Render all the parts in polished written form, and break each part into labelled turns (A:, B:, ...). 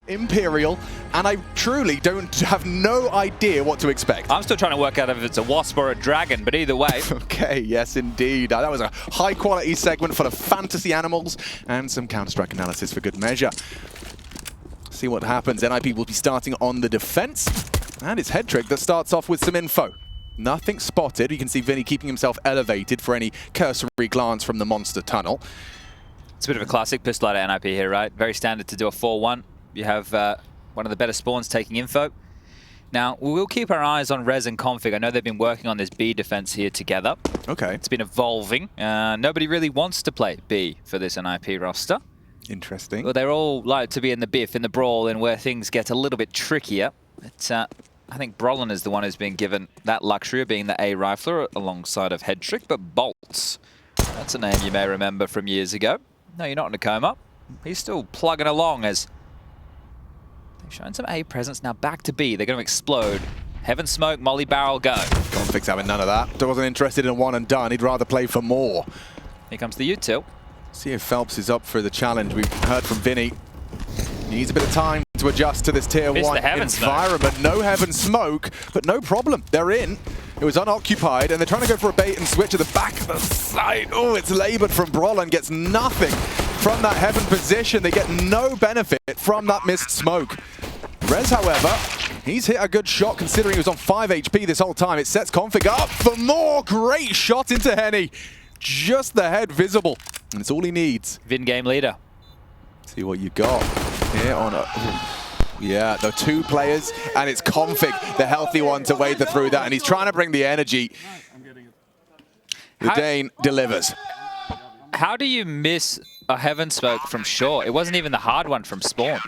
A: Imperial, and I truly have no idea what to expect.
B: I'm still trying to work out if it's a wasp or a dragon, but either way.
A: Okay, yes indeed. That was a high quality segment full of fantasy animals and some Counter-Strike analysis for good measure. See what happens. NiP will be starting on the defense, and it's Headtrick that starts off with some info. Nothing spotted. You can see VINI keeping himself elevated for any cursory glance from the monster tunnel.
B: It's a bit of a classic pistol out of NiP here, right? Very standard to do a 4-1. You have one of the better spawns taking info. Now, we will keep our eyes on Res and Config. I know they've been working on this B defense here together.
A: Okay.
B: It's been evolving. Nobody really wants to play B for this NiP roster.
A: Interesting.
B: Well, they're all like to be in the biff, in the brawl, and where things get a little bit trickier. But I think boltz is the one who's been given that luxury of being the A rifler alongside of Headtrick, but boltz. That's a name you may remember from years ago. No, you're not in a coma. He's still plugging along as they've shown some A presence. Now back to B. They're going to explode. Heaven smoke, molly barrel, go.
A: Config's having none of that. Wasn't interested in one and done. He'd rather play for more.
B: Here comes the util.
A: See if Phelps is up for the challenge. We've heard from VINI. He needs a bit of time to adjust to this tier 1 environment. No heaven smoke, but no problem. They're in. It was unoccupied, and they're trying to go for a bait and switch at the back of the site. Oh, it's labored from boltz, gets nothing from that heaven position. They get no benefit from that missed smoke. Res, however, he's hit a good shot considering he was on 5 HP this whole time. It sets Config up for more. Great shot into Henny. Just the head visible, and it's all he needs.
B: Vin game leader.
A: See what you got here on a... Yeah, the 2 players, and it's Config, the healthy one, to wade through that, and he's trying to bring the energy. The Dane delivers.
B: How do you miss a heaven smoke from short? It wasn't even the hard one from spawn.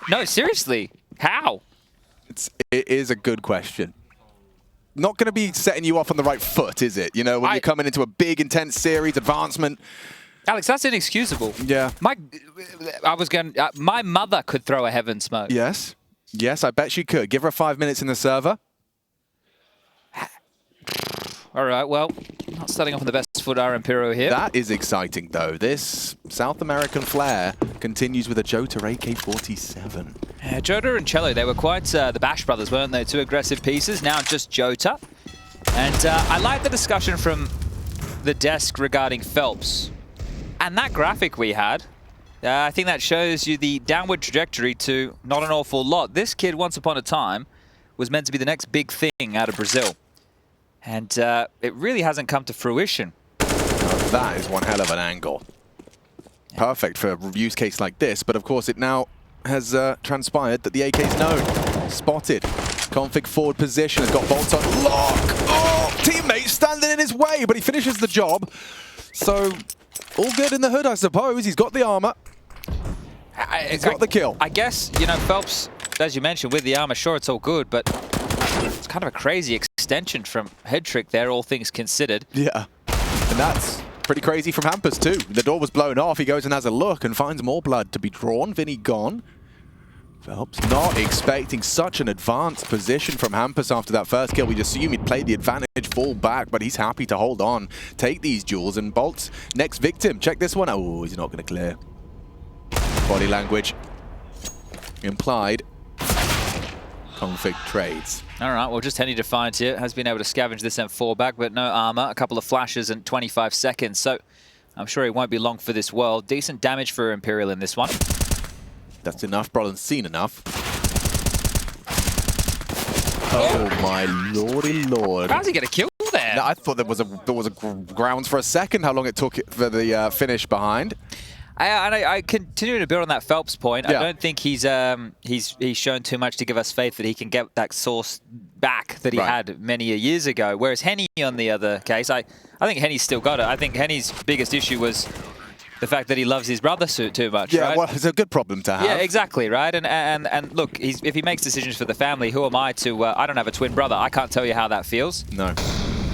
B: No, seriously, how?
A: It is a good question. Not going to be setting you off on the right foot, is it? You know, when you're coming into a big, intense series, advancement.
B: Alex, that's inexcusable.
A: Yeah.
B: My mother could throw a heaven smoke.
A: Yes. Yes, I bet she could. Give her 5 minutes in the server.
B: All right, well, not starting off on the best foot, our Imperial here.
A: That is exciting, though. This South American flair continues with a JOTA AK-47.
B: Yeah, JOTA and Cello, they were quite the Bash brothers, weren't they? 2 aggressive pieces, now just JOTA. And I like the discussion from the desk regarding Phelps. And that graphic we had, I think that shows you the downward trajectory to not an awful lot. This kid, once upon a time, was meant to be the next big thing out of Brazil. And it really hasn't come to fruition.
A: Now that is one hell of an angle. Perfect for a use case like this, but of course it now has transpired that the AK is known. Spotted. Config forward position, has got boltz on lock. Oh, teammate standing in his way, but he finishes the job. So, all good in the hood, I suppose. He's got the armor. He's got the kill.
B: I guess, you know, Phelps, as you mentioned, with the armor, sure, it's all good, but it's kind of a crazy extension from Headtrick there, all things considered.
A: Yeah, and that's pretty crazy from Hampus too. The door was blown off. He goes and has a look and finds more blood to be drawn. VINI gone. Phelps not expecting such an advanced position from Hampus after that first kill. We'd assume he'd played the advantage, fall back, but he's happy to hold on, take these duels, and boltz next victim. Check this one. Oh, he's not going to clear. Body language implied. Config trades.
B: All right, well, just Henny Defiant here has been able to scavenge this M4 back, but no armor. A couple of flashes in 25 seconds, so I'm sure he won't be long for this world. Decent damage for Imperial in this one.
A: That's enough. Brolin's seen enough. Oh my lordy lord!
B: How's he get a kill there?
A: No, I thought there was a grounds for a second. How long it took for the finish behind.
B: I continue to build on that Phelps point. Yeah. I don't think he's shown too much to give us faith that he can get that source back that he had many years ago. Whereas Henny, on the other case, I think Henny's still got it. I think Henny's biggest issue was the fact that he loves his brother too much.
A: Yeah,
B: right?
A: Well, it's a good problem to have.
B: Yeah, exactly, right? And look, if he makes decisions for the family, who am I to? I don't have a twin brother. I can't tell you how that feels.
A: No.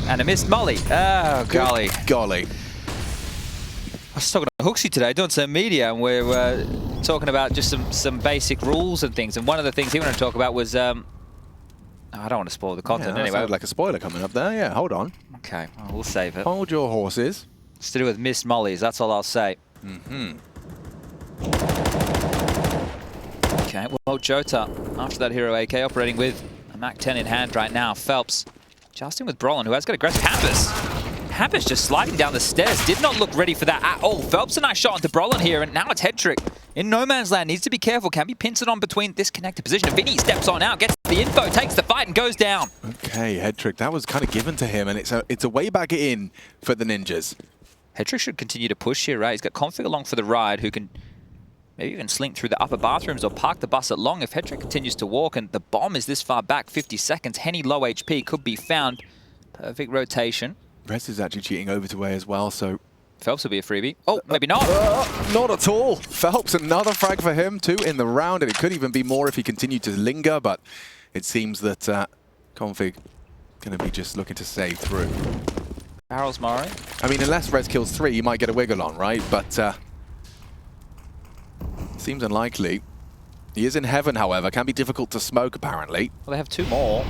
B: And a missed molly. Oh, golly.
A: Golly.
B: I was talking to Hooksy today, doing some media, and we're talking about just some basic rules and things. And one of the things he wanted to talk about was, I don't want to spoil the content anyway.
A: Sounded like a spoiler coming up there. Yeah, hold on.
B: Okay, well, we'll save it.
A: Hold your horses.
B: It's to do with missed mollies. That's all I'll say. Okay, well, JOTA, after that hero AK, operating with a MAC-10 in hand right now. Felps adjusting with Brolin, who has got aggressive. Hampus just sliding down the stairs. Did not look ready for that at all. Felps a nice shot onto Brolin here, and now it's Headtrick in no man's land. Needs to be careful. Can be pinched on between this connected position. VINI steps on out, gets the info, takes the fight, and goes down.
A: Okay, Headtrick, that was kind of given to him, and it's a way back in for the Ninjas.
B: Headtrick should continue to push here, right? He's got Config along for the ride, who can maybe even slink through the upper bathrooms or park the bus at long if Headtrick continues to walk, and the bomb is this far back, 50 seconds. Henny low HP could be found. Perfect rotation. Rest
A: is actually cheating over to A as well, so...
B: Phelps will be a freebie. Oh, maybe not.
A: Not at all. Phelps, another frag for him, too, in the round, and it could even be more if he continued to linger, but it seems that Config going to be just looking to save through.
B: Barrels Murray.
A: I mean, unless Rez kills 3, you might get a wiggle on, right? But seems unlikely. He is in heaven, however. Can be difficult to smoke, apparently.
B: Well, they have 2 more.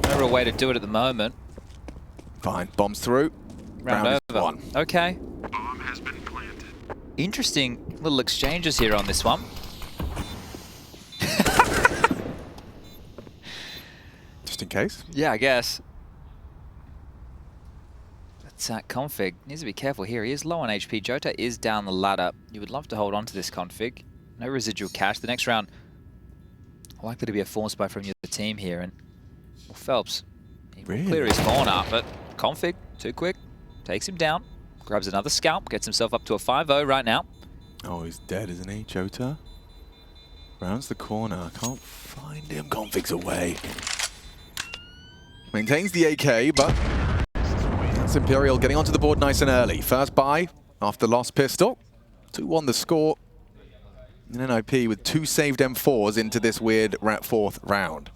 B: No real way to do it at the moment.
A: Fine. Bombs through.
B: Round over.
A: 1.
B: Okay.
C: Bomb has been planted.
B: Interesting little exchanges here on this one.
A: Just in case?
B: Yeah, I guess. But Config needs to be careful here. He is low on HP. JOTA is down the ladder. You would love to hold on to this Config. No residual cash. The next round, likely to be a force buy from your team here. And well, Phelps, he will clear his corner, but Config, too quick, takes him down, grabs another scalp, gets himself up to a 5-0 right now.
A: Oh, he's dead, isn't he, JOTA? Rounds the corner, can't find him. Config's away. Maintains the AK, but that's Imperial getting onto the board nice and early. First buy after lost pistol. 2-1 the score. And NiP with 2 saved M4s into this weird 4th round.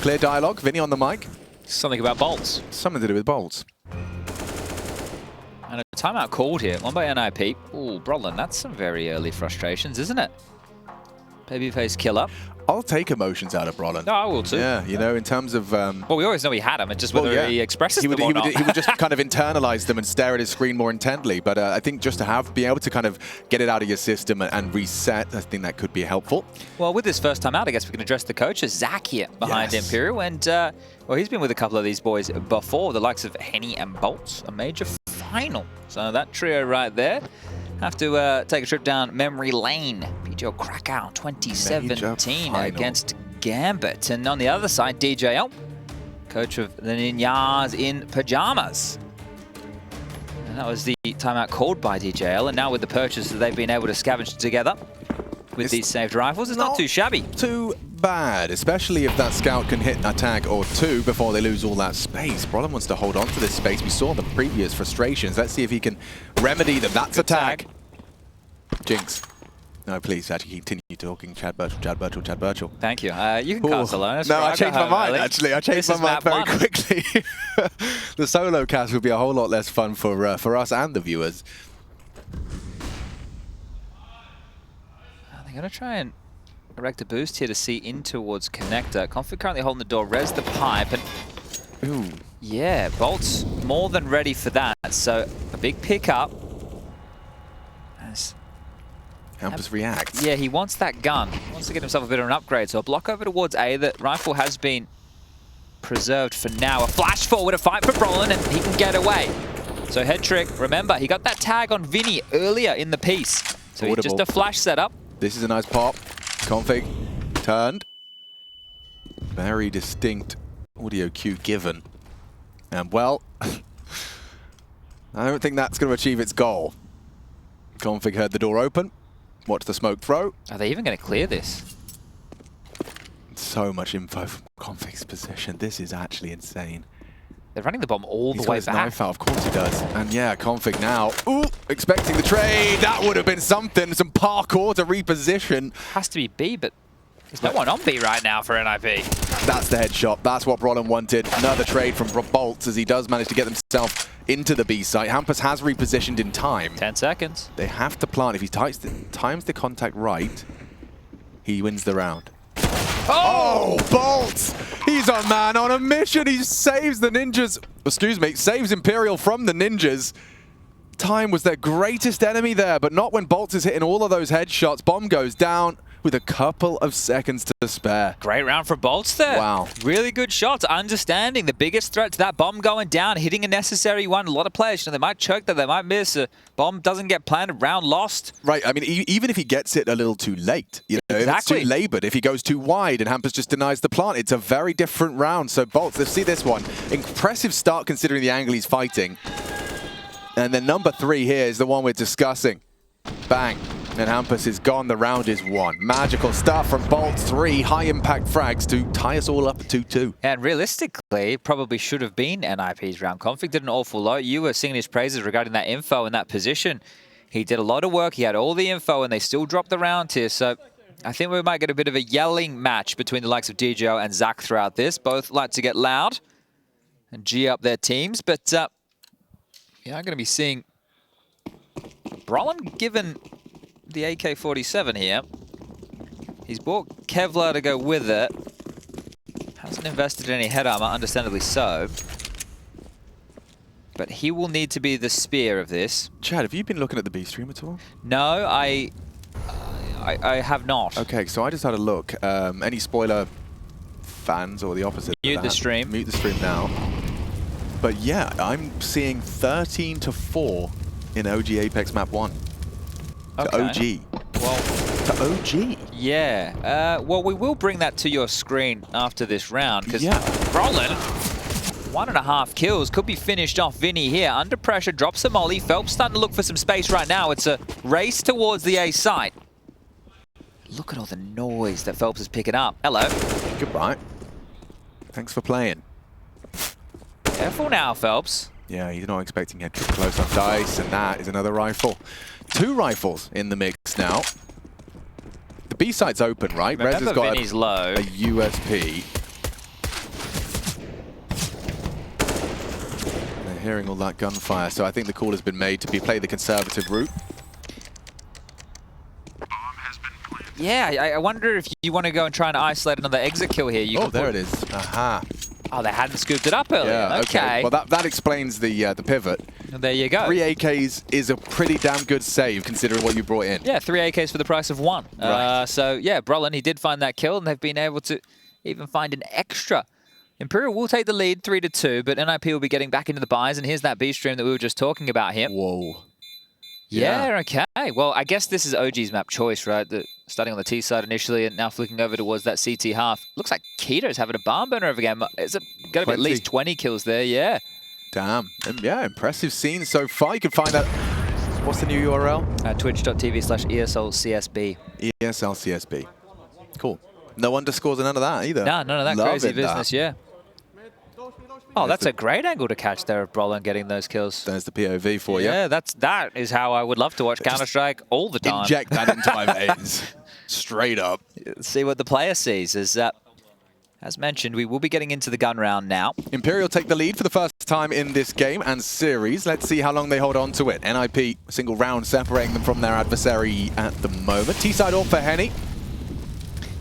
A: Clear dialogue, VINI on the mic.
B: Something about boltz.
A: Something to do with boltz.
B: And a timeout called here, one by NiP. Ooh, Brolin, that's some very early frustrations, isn't it? Babyface killer.
A: I'll take emotions out of Brolin.
B: No, I will too.
A: Yeah, you know, in terms of...
B: well, we always know he had them. It's just whether he expresses them or not.
A: He would just kind of internalize them and stare at his screen more intently. But I think just to be able to kind of get it out of your system and reset, I think that could be helpful.
B: Well, with this first time out, I guess we can address the coaches. Zach here behind Imperial. And, well, he's been with a couple of these boys before, the likes of Henny and boltz, a major final. So that trio right there. Have to take a trip down memory lane. PGL Krakow 2017 against Gambit. And on the other side, DJL, coach of the Ninjas in pajamas. And that was the timeout called by DJL. And now with the purchase that they've been able to scavenge together with these saved rifles, it's not too shabby.
A: Too bad, especially if that scout can hit a tag or 2 before they lose all that space. Brolin wants to hold on to this space. We saw the previous frustrations. Let's see if he can remedy them. That's a tag. Jinx. No, please, actually continue talking. Chad Birchall, Chad Birchall, Chad Birchall.
B: Thank you. You can cast alone.
A: No, I changed my mind, actually. I changed my mind very quickly. The solo cast would be a whole lot less fun for us and the viewers.
B: They're going to try and erect a boost here to see in towards connector. Config currently holding the door, res the pipe, and
A: ooh,
B: yeah, boltz more than ready for that. So a big pickup. As
A: Hampus reacts.
B: Yeah, he wants that gun. He wants to get himself a bit of an upgrade. So a block over towards A. The rifle has been preserved for now. A flash forward, a fight for Brolin, and he can get away. So Headtrick, remember, he got that tag on VINI earlier in the piece. So he's just a flash setup.
A: This is a nice pop. Config turned. Very distinct audio cue given. And well, I don't think that's going to achieve its goal. Config heard the door open. Watch the smoke throw.
B: Are they even going to clear this?
A: So much info from Config's position. This is actually insane.
B: They're running the bomb all the way back.
A: He's got his knife out, of course he does. And yeah, Config now. Ooh, expecting the trade. That would have been something. Some parkour to reposition.
B: Has to be B, but there's no one on B right now for NiP.
A: That's the headshot. That's what Brolin wanted. Another trade from boltz as he does manage to get himself into the B site. Hampus has repositioned in time.
B: 10 seconds.
A: They have to plant. If he times the contact right, he wins the round. Oh, boltz! He's JOTA, man, on a mission. He saves the ninjas, excuse me, saves Imperial from the ninjas. Time was their greatest enemy there, but not when boltz is hitting all of those headshots. Bomb goes down with a couple of seconds to spare.
B: Great round for boltz there.
A: Wow.
B: Really good shots. Understanding the biggest threat to that bomb going down, hitting a necessary one. A lot of players, you know, they might choke that, they might miss. A bomb doesn't get planted, round lost.
A: Right, I mean, even if he gets it a little too late, you know,
B: exactly.
A: if it's too labored, if he goes too wide and Hampus just denies the plant, it's a very different round. So boltz, let's see this one. Impressive start considering the angle he's fighting. And then number 3 here is the one we're discussing. Bang. And Hampus is gone. The round is won. Magical start from boltz. 3 high-impact frags to tie us all up at 2-2.
B: And realistically, probably should have been NiP's round. Config did an awful lot. You were singing his praises regarding that info and that position. He did a lot of work. He had all the info, and they still dropped the round here. So I think we might get a bit of a yelling match between the likes of DJO and Zach throughout this. Both like to get loud and G up their teams. But yeah, I'm going to be seeing Brolin given the AK-47 here. He's bought Kevlar to go with it. Hasn't invested in any head armor, understandably so. But he will need to be the spear of this.
A: Chad, have you been looking at the B stream at all?
B: No, I have not.
A: Okay, so I just had a look. Any spoiler fans or the opposite?
B: Mute the stream.
A: Mute the stream now. But yeah, I'm seeing 13-4 in OG Apex map 1. To
B: Okay.
A: OG.
B: Well,
A: to OG.
B: Yeah. Well, we will bring that to your screen after this round, because Brolin, 1.5 kills, could be finished off. VINI here, under pressure, drops a molly. Phelps starting to look for some space right now. It's a race towards the A site. Look at all the noise that Phelps is picking up. Hello.
A: Goodbye. Thanks for playing.
B: Careful now, Phelps.
A: Yeah, he's not expecting head trick close on dice, and that is another rifle. 2 rifles in the mix now. The B site's open, right?
B: Remember,
A: Rez has got
B: VINI's low.
A: a USP. They're hearing all that gunfire, so I think the call has been made to play the conservative route.
B: Yeah, I wonder if you want to go and try and isolate another exit kill here. You
A: There it is. Aha.
B: Oh, they hadn't scooped it up earlier.
A: Yeah, okay. Well, that explains the pivot.
B: Well, there you go.
A: 3 AKs is a pretty damn good save considering what you brought in.
B: Yeah, 3 AKs for the price of 1.
A: Right.
B: So, yeah, Brolin, he did find that kill, and they've been able to even find an extra. Imperial will take the lead 3-2, but NiP will be getting back into the buys, and here's that B stream that we were just talking about here.
A: Whoa.
B: Yeah, okay. Well, I guess this is OG's map choice, right? Starting on the T side initially and now flicking over towards that CT half. Looks like Keto's having a barn burner over again. It's got to be at least 20 kills there, yeah.
A: Damn. Yeah, impressive scene so far. You can find that. What's the new URL?
B: Twitch.tv/ESLCSB.
A: ESLCSB. Cool. No underscores and none of that either.
B: No, none of that crazy business, yeah. Oh, that's a great angle to catch there of Brolin getting those kills.
A: There's the POV for you.
B: Yeah, that is how I would love to watch Counter-Strike all the time.
A: Inject that into my veins. Straight up.
B: See what the player sees. As mentioned, we will be getting into the gun round now.
A: Imperial take the lead for the first time in this game and series. Let's see how long they hold on to it. NiP, single round separating them from their adversary at the moment. T-side all for Henny.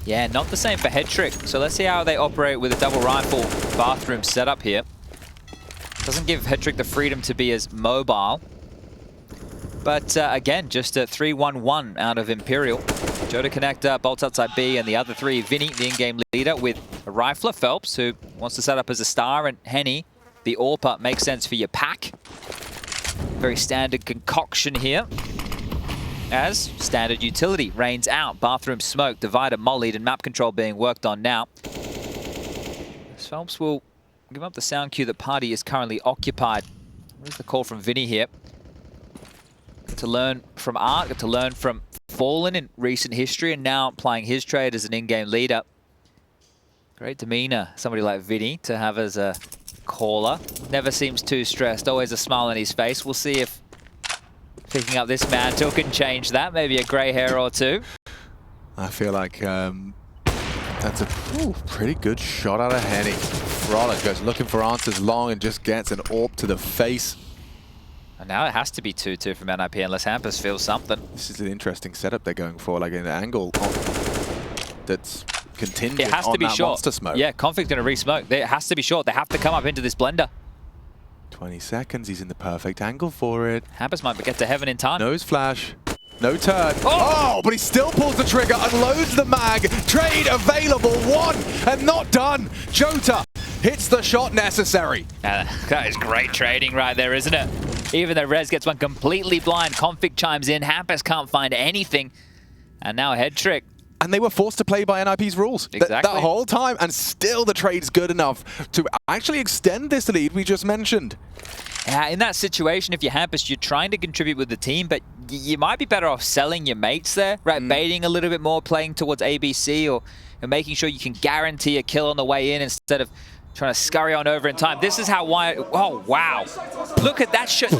B: Yeah, not the same for Headtrick. So let's see how they operate with a double rifle bathroom setup here. Doesn't give Headtrick the freedom to be as mobile. But again, just a 3-1-1 out of Imperial. JOTA connector, boltz outside B, and the other 3, VINI, the in-game leader, with a rifler, Phelps, who wants to set up as a star, and Henny, the AWPer, makes sense for your pack. Very standard concoction here. As standard utility rains out, bathroom smoke, divider mollied, and map control being worked on now. Phelps will give up the sound cue that party is currently occupied. Where's the call from VINI here? Get to learn from Art, get to learn from Fallen in recent history, and now playing his trade as an in-game leader. Great demeanor, somebody like VINI to have as a caller. Never seems too stressed, always a smile on his face. We'll see if picking up this mantle can change that, maybe a grey hair or two.
A: I feel like that's a pretty good shot out of Henny. Frolic goes looking for answers long and just gets an AWP to the face.
B: And now it has to be 2-2 from NiP unless Hampus feels something.
A: This is an interesting setup they're going for, like an angle that's contingent
B: it has to
A: on
B: be
A: that
B: short.
A: monster smoke.
B: Yeah, Config's going to re-smoke. It has to be short. They have to come up into this blender.
A: 20 seconds, he's in the perfect angle for it.
B: Hampus might get to heaven in time.
A: Nose flash. No turn.
B: Oh!
A: But he still pulls the trigger, unloads the mag. Trade available, one and not done. JOTA hits the shot necessary.
B: That is great trading right there, isn't it? Even though Rez gets one completely blind, Config chimes in, Hampus can't find anything. And now a head trick.
A: And they were forced to play by NiP's rules that whole time, and still the trade's good enough to actually extend this lead we just mentioned.
B: In that situation, if you're Hampus, you're trying to contribute with the team, but you might be better off selling your mates there, right? Baiting a little bit more, playing towards ABC, or making sure you can guarantee a kill on the way in instead of trying to scurry on over in time. This is how oh, wow. Look at that shot.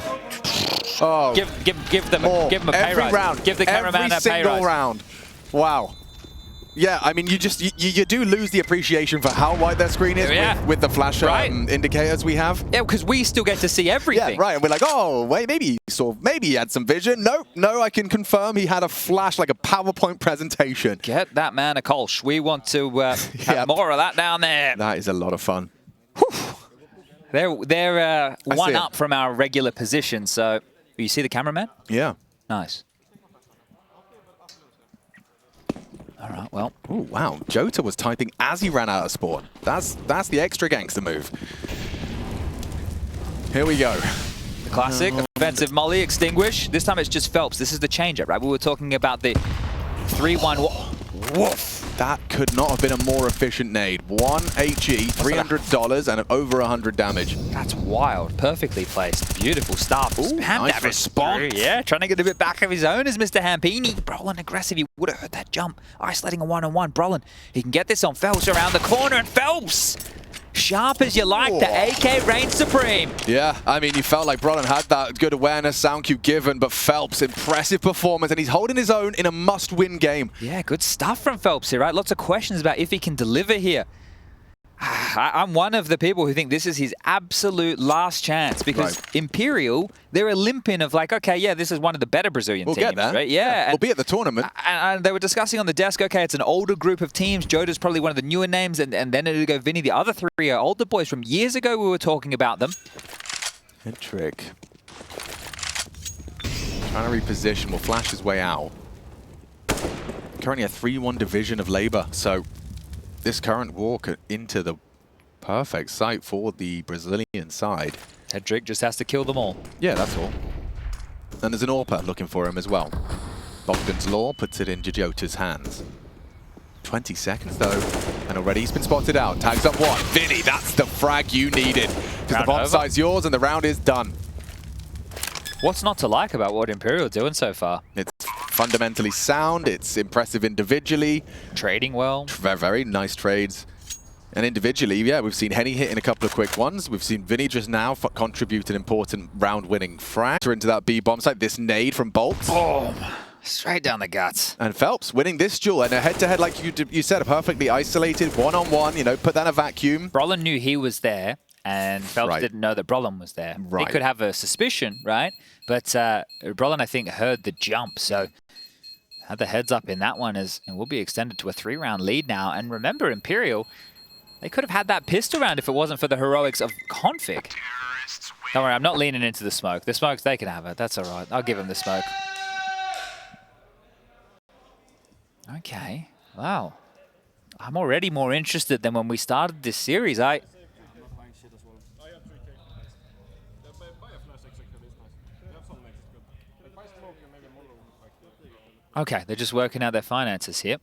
A: Oh,
B: give them a pay rise.
A: Round.
B: Give the cameraman a pay rise.
A: Every single round. Wow. Yeah, I mean, you do lose the appreciation for how wide their screen is with the flash indicators we have.
B: Yeah, because we still get to see everything.
A: Yeah, right. And we're like, oh, wait, maybe he had some vision. No, I can confirm he had a flash, like a PowerPoint presentation. Get
B: that man a Kolsch. We want to have more of that down there.
A: That is a lot of fun.
B: They're one up from our regular position. So, you see the cameraman?
A: Yeah.
B: Nice. All right, well.
A: Oh, wow. JOTA was typing as he ran out of spawn. That's the extra gangster move. Here we go.
B: The classic offensive molly, extinguish. This time it's just Phelps. This is the change-up, right? We were talking about the 3-1. Woof.
A: That could not have been a more efficient nade. 1 HE, $300, and over 100 damage.
B: That's wild. Perfectly placed. Beautiful stuff.
A: Ooh, nice response.
B: Yeah, trying to get a bit back of his own as Mr. Hampini. Brolin aggressive. He would have heard that jump. Isolating a one-on-one. Brolin, he can get this on Phelps around the corner, and Phelps, sharp as you like, the AK reigns supreme.
A: Yeah, I mean, you felt like Brolin had that good awareness, sound cue given, but Phelps, impressive performance, and he's holding his own in a must-win game.
B: Yeah, good stuff from Phelps here, right? Lots of questions about if he can deliver here. I'm one of the people who think this is his absolute last chance because Imperial, they're a limping of like, okay, yeah, this is one of the better Brazilian teams.
A: Get there.
B: Right? Yeah.
A: We'll be at the tournament.
B: And they were discussing on the desk, okay, it's an older group of teams. JOTA's probably one of the newer names, and then it'll go VINI. The other three are older boys from years ago. We were talking about them.
A: Good trick. Trying to reposition. Will flash his way out. Currently a 3-1 division of labor, so this current walk into the perfect site for the Brazilian side.
B: Hedrick just has to kill them all.
A: Yeah, that's all. And there's an AWPer looking for him as well. Bogdan's Law puts it into JOTA's hands. 20 seconds though, and already he's been spotted out. Tags up one. VINI, that's the frag you needed. Because the bomb site's yours and the round is done.
B: What's not to like about what Imperial are doing so far?
A: It's fundamentally sound, it's impressive individually.
B: Trading well.
A: Very nice trades. And individually, yeah, we've seen Henny hitting a couple of quick ones. We've seen VINI just now contribute an important round-winning frag into that B bomb site. This nade from boltz.
B: Boom. Straight down the guts.
A: And Phelps winning this duel. And a head-to-head, like you said, perfectly isolated, one-on-one, you know, put that in a vacuum.
B: Brolin knew he was there, and Phelps didn't know that Brolin was there. He could have a suspicion, right? But Brolin, I think, heard the jump, so had the heads up in that one, and will be extended to a 3-round lead now. And remember, Imperial, they could have had that pistol round if it wasn't for the heroics of Config. Don't worry, I'm not leaning into the smoke. The smokes, they can have it. That's all right. I'll give them the smoke. Okay. Wow. I'm already more interested than when we started this series. Okay, they're just working out their finances here.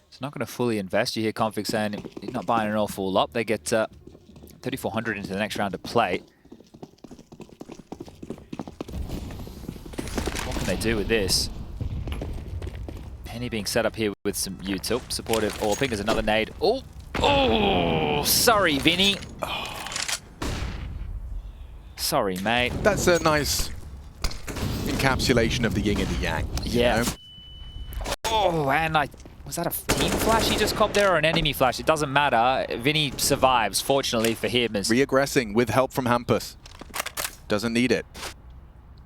B: It's not going to fully invest. You hear Config saying he's not buying an awful lot. They get 3,400 into the next round of play. What can they do with this? Penny being set up here with some util. Supportive AWPing is another nade. Oh, sorry, VINI. Oh. Sorry, mate.
A: That's a nice encapsulation of the yin and the yang.
B: Yeah.
A: You know?
B: Oh, and was that a team flash he just copped there or an enemy flash? It doesn't matter. VINI survives, fortunately for him.
A: Reaggressing with help from Hampus. Doesn't need it.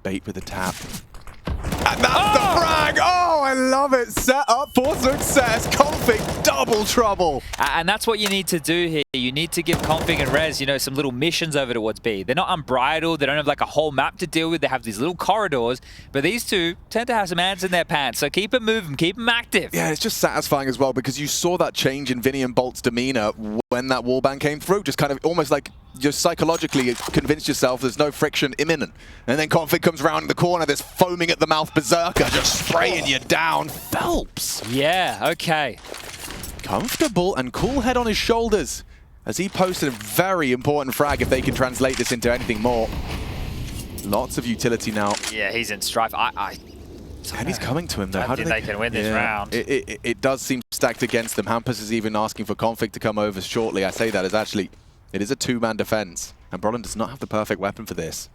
A: Bait with a tap. And that's the frag! Oh, I love it. Set up for success. Config, double trouble.
B: And that's what you need to do here. You need to give Config and Rez, you know, some little missions over towards B. They're not unbridled. They don't have like a whole map to deal with. They have these little corridors. But these two tend to have some ants in their pants. So keep them moving. Keep them active.
A: Yeah, it's just satisfying as well because you saw that change in VINI and boltz demeanor when that wallbang came through. Just kind of almost like just psychologically convinced yourself there's no friction imminent. And then Config comes around the corner, this foaming at the mouth berserker, just spraying you down. Phelps.
B: Yeah, okay.
A: Comfortable and cool head on his shoulders as he posted a very important frag if they can translate this into anything more. Lots of utility now.
B: Yeah, he's in strife.
A: And he's coming to him though.
B: I think they can win this round.
A: It does seem stacked against them. Hampus is even asking for Config to come over shortly. I say that as actually, it is a two-man defense. And brolian does not have the perfect weapon for this.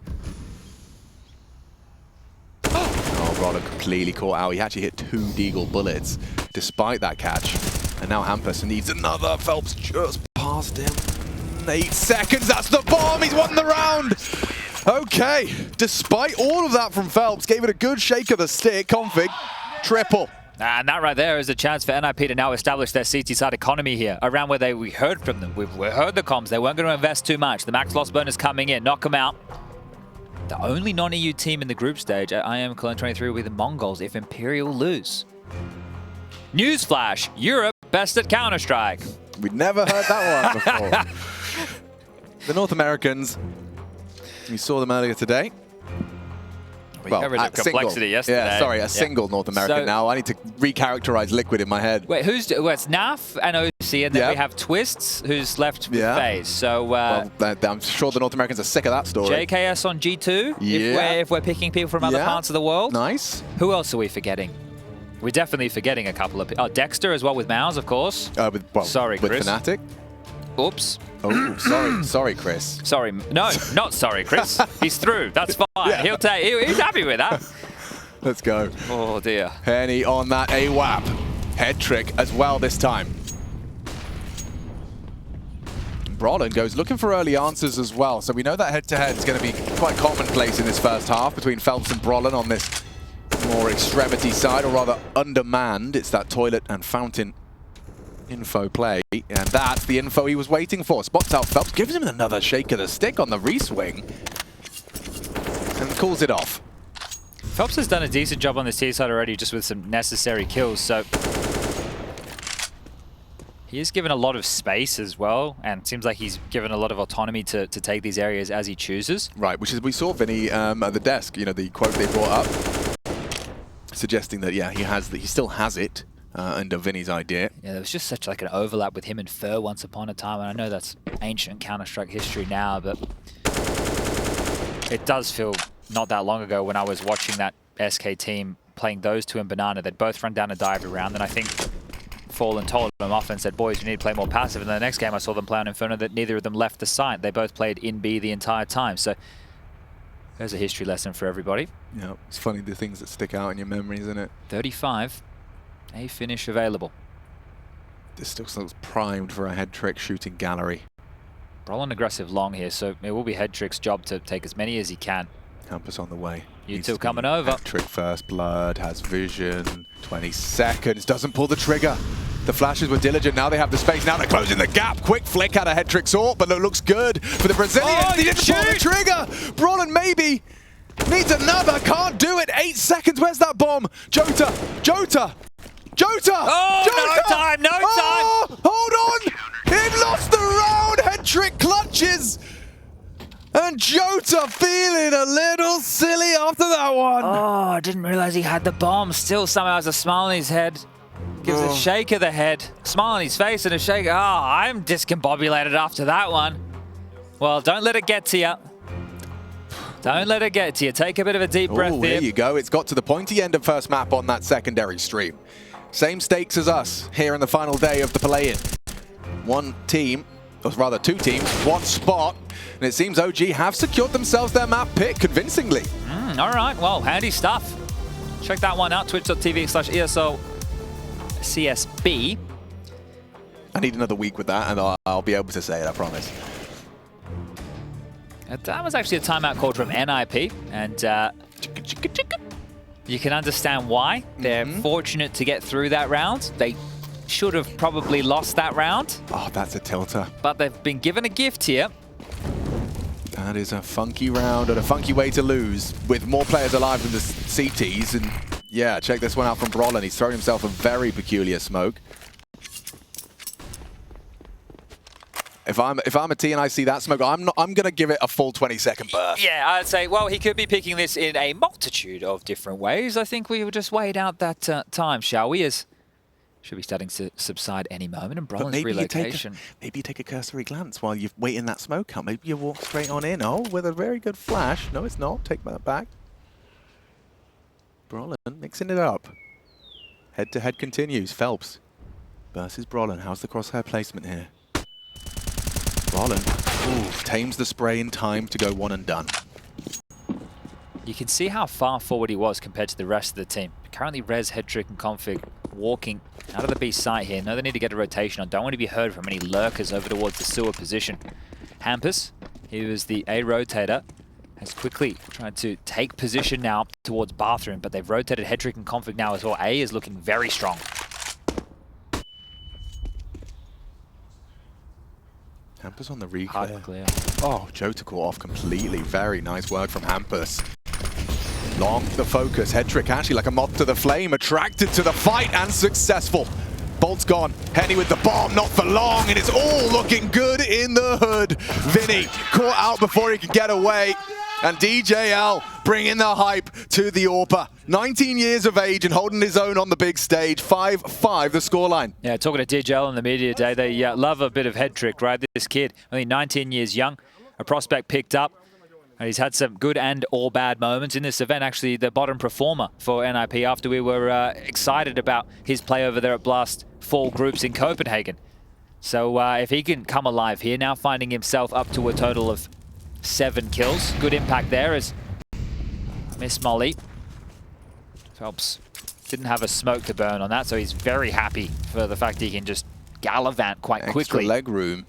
A: Oh, brolian completely caught out. He actually hit 2 Deagle bullets despite that catch. And now Hampus needs another. Phelps just passed him. 8 seconds, that's the bomb. He's won the round. Okay, despite all of that from Phelps, gave it a good shake of the stick. Config, triple.
B: And that right there is a chance for NiP to now establish their CT side economy here, around where we heard from them. We heard the comms. They weren't going to invest too much. The max loss bonus coming in. Knock them out. The only non-EU team in the group stage at IEM Cologne 23 will be the Mongols if Imperial lose. Newsflash, Europe best at Counter-Strike.
A: We'd never heard that one before. The North Americans, we saw them earlier today.
B: We covered the complexity yesterday.
A: Yeah, sorry, a single North American now. I need to recharacterize Liquid in my head.
B: Wait, it's NAF and OC, and then we have Twists, who's left with FaZe. So,
A: well, I'm sure the North Americans are sick of that story.
B: JKS on G2, if we're picking people from other parts of the world.
A: Nice.
B: Who else are we forgetting? We're definitely forgetting a couple of people. Oh, Dexter as well with Mouse, of course.
A: Sorry, Chris. With Fnatic.
B: Oops.
A: Oh, sorry, Chris.
B: Sorry, no, not sorry, Chris. He's through. That's fine. He'll take. He's happy with that.
A: Let's go.
B: Oh dear.
A: Penny on that AWAP head trick as well this time. brolian goes looking for early answers as well. So we know that head-to-head is going to be quite commonplace in this first half between Phelps and brolian on this more extremity side, or rather undermanned. It's that toilet and fountain info play, and that's the info he was waiting for. Spots out Phelps, gives him another shake of the stick on the reswing, and calls it off.
B: Phelps has done a decent job on this tier side already, just with some necessary kills, so he is given a lot of space as well, and seems like he's given a lot of autonomy to take these areas as he chooses.
A: Right, which is, we saw VINI at the desk, you know, the quote they brought up, suggesting that, yeah, he still has it. Under VINI's idea. Yeah,
B: there was just such like an overlap with him and Fur once upon a time, and I know that's ancient Counter-Strike history now, but it does feel not that long ago when I was watching that SK team playing those two in Banana. They'd both run down a dive around, and I think Fallen told them off and said, boys, you need to play more passive. And then the next game I saw them play on Inferno that neither of them left the site. They both played in B the entire time. So there's a history lesson for everybody.
A: Yeah, it's funny the things that stick out in your memory, isn't it?
B: 35. A finish available.
A: This still looks primed for a head trick shooting gallery.
B: brolian aggressive long here, so it will be head trick's job to take as many as he can.
A: Campus on the way.
B: You two coming over.
A: Head trick first blood, has vision, 20 seconds, doesn't pull the trigger. The flashes were diligent, now they have the space, now they're closing the gap. Quick flick out of head trick sort, but it looks good for the Brazilians.
B: Oh,
A: he didn't pull the trigger! brolian maybe needs another, can't do it. 8 seconds, where's that bomb? JOTA! JOTA!
B: Oh,
A: JOTA!
B: no time, no time!
A: Hold on! They've lost the round! Head trick clutches! And JOTA feeling a little silly after that one.
B: Oh, I didn't realize he had the bomb. Still somehow has a smile on his head. Gives a shake of the head. Smile on his face and a shake. Oh, I'm discombobulated after that one. Well, don't let it get to you. Don't let it get to you. Take a bit of a deep breath here.
A: There you go. It's got to the pointy end of first map on that secondary stream. Same stakes as us here in the final day of the play-in. One team, or rather 2 teams, 1 spot. And it seems OG have secured themselves their map pick convincingly.
B: All right, well, handy stuff. Check that one out, twitch.tv/ESL CSB.
A: I need another week with that, and I'll be able to say it, I promise.
B: That was actually a timeout called from NiP, and You can understand why. They're fortunate to get through that round. They should have probably lost that round.
A: Oh, that's a tilter.
B: But they've been given a gift here.
A: That is a funky round and a funky way to lose with more players alive than the CTs. And yeah, check this one out from Brolin. He's thrown himself a very peculiar smoke. If I'm a T and I see that smoke, I'm gonna give it a full 20-second burst.
B: Yeah, I'd say, well, he could be picking this in a multitude of different ways. I think we will just wait out that time, shall we? As should be starting to subside any moment. And Brolin's relocation.
A: Maybe you take a cursory glance while you're waiting that smoke out. Maybe you walk straight on in. Oh, with a very good flash. No, it's not. Take that back. Brolin mixing it up. Head-to-head continues. Phelps versus Brolin. How's the crosshair placement here? Brolin tames the spray in time to go one and done.
B: You can see how far forward he was compared to the rest of the team. Currently, Rez, Headtrick, and Config walking out of the B site here. No, they need to get a rotation on. Don't want to be heard from any lurkers over towards the sewer position. Hampus, he was the A rotator, has quickly tried to take position now up towards bathroom, but they've rotated Headtrick and Config now as well. A is looking very strong.
A: Hampus on the reclear. Oh, JOTA caught off completely. Very nice work from Hampus. Long the focus. Headtrick actually like a moth to the flame, attracted to the fight and successful. boltz gone. Henny with the bomb, not for long, and it's all looking good in the hood. VINI caught out before he could get away. And DJL bringing the hype to the AWPA. 19 years of age and holding his own on the big stage. 5-5 the scoreline.
B: Yeah, talking to DJL in the media day, they love a bit of head trick, right? This kid, only 19 years young, a prospect picked up. And he's had some good and or bad moments in this event. Actually, the bottom performer for NiP after we were excited about his play over there at Blast Fall Groups in Copenhagen. So if he can come alive here, now finding himself up to a total of 7 kills. Good impact there as Miss Molly. Phelps didn't have a smoke to burn on that, so he's very happy for the fact he can just gallivant quite quickly.
A: Extra leg room.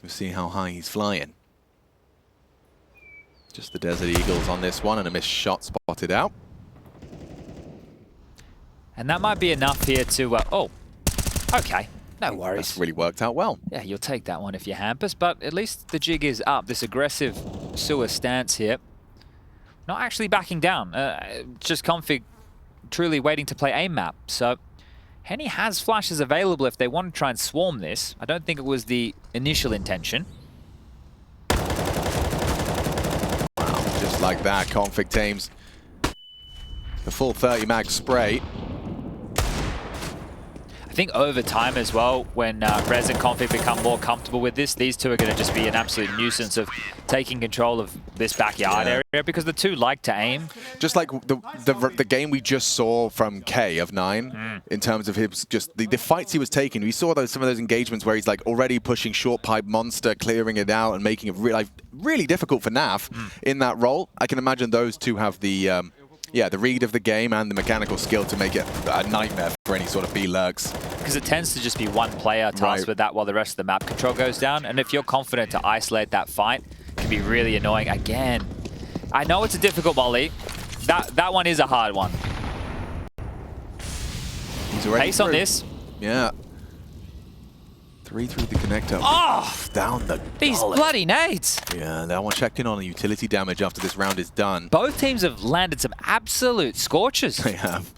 A: We'll see how high he's flying. Just the Desert Eagles on this one and a missed shot spotted out.
B: And that might be enough here to... oh, okay. No worries.
A: That's really worked out well.
B: Yeah, you'll take that one if you're Hampus, but at least the jig is up. This aggressive sewer stance here. Not actually backing down. Just Config truly waiting to play aim map. So Henny has flashes available if they want to try and swarm this. I don't think it was the initial intention.
A: Wow, just like that, Config tames the full 30 mag spray.
B: I think over time as well, when Rez and Config become more comfortable with this, these two are going to just be an absolute nuisance of taking control of this backyard area because the two like to aim.
A: Just like the game we just saw from K of 9, in terms of his just the fights he was taking. We saw some of those engagements where he's like already pushing short pipe monster, clearing it out and making it really difficult for NAF in that role. I can imagine those two have the the read of the game and the mechanical skill to make it a nightmare for any sort of B-lurks.
B: Because it tends to just be one player tasked with that while the rest of the map control goes down. And if you're confident to isolate that fight, it can be really annoying. Again, I know it's a difficult volley. That one is a hard one.
A: He's already
B: Pace on this.
A: Yeah. 3 through the connector.
B: Oh!
A: Down the
B: These
A: gullet.
B: bloody nades!
A: Yeah, that one checked in on the utility damage after this round is done.
B: Both teams have landed some absolute scorches.
A: They have.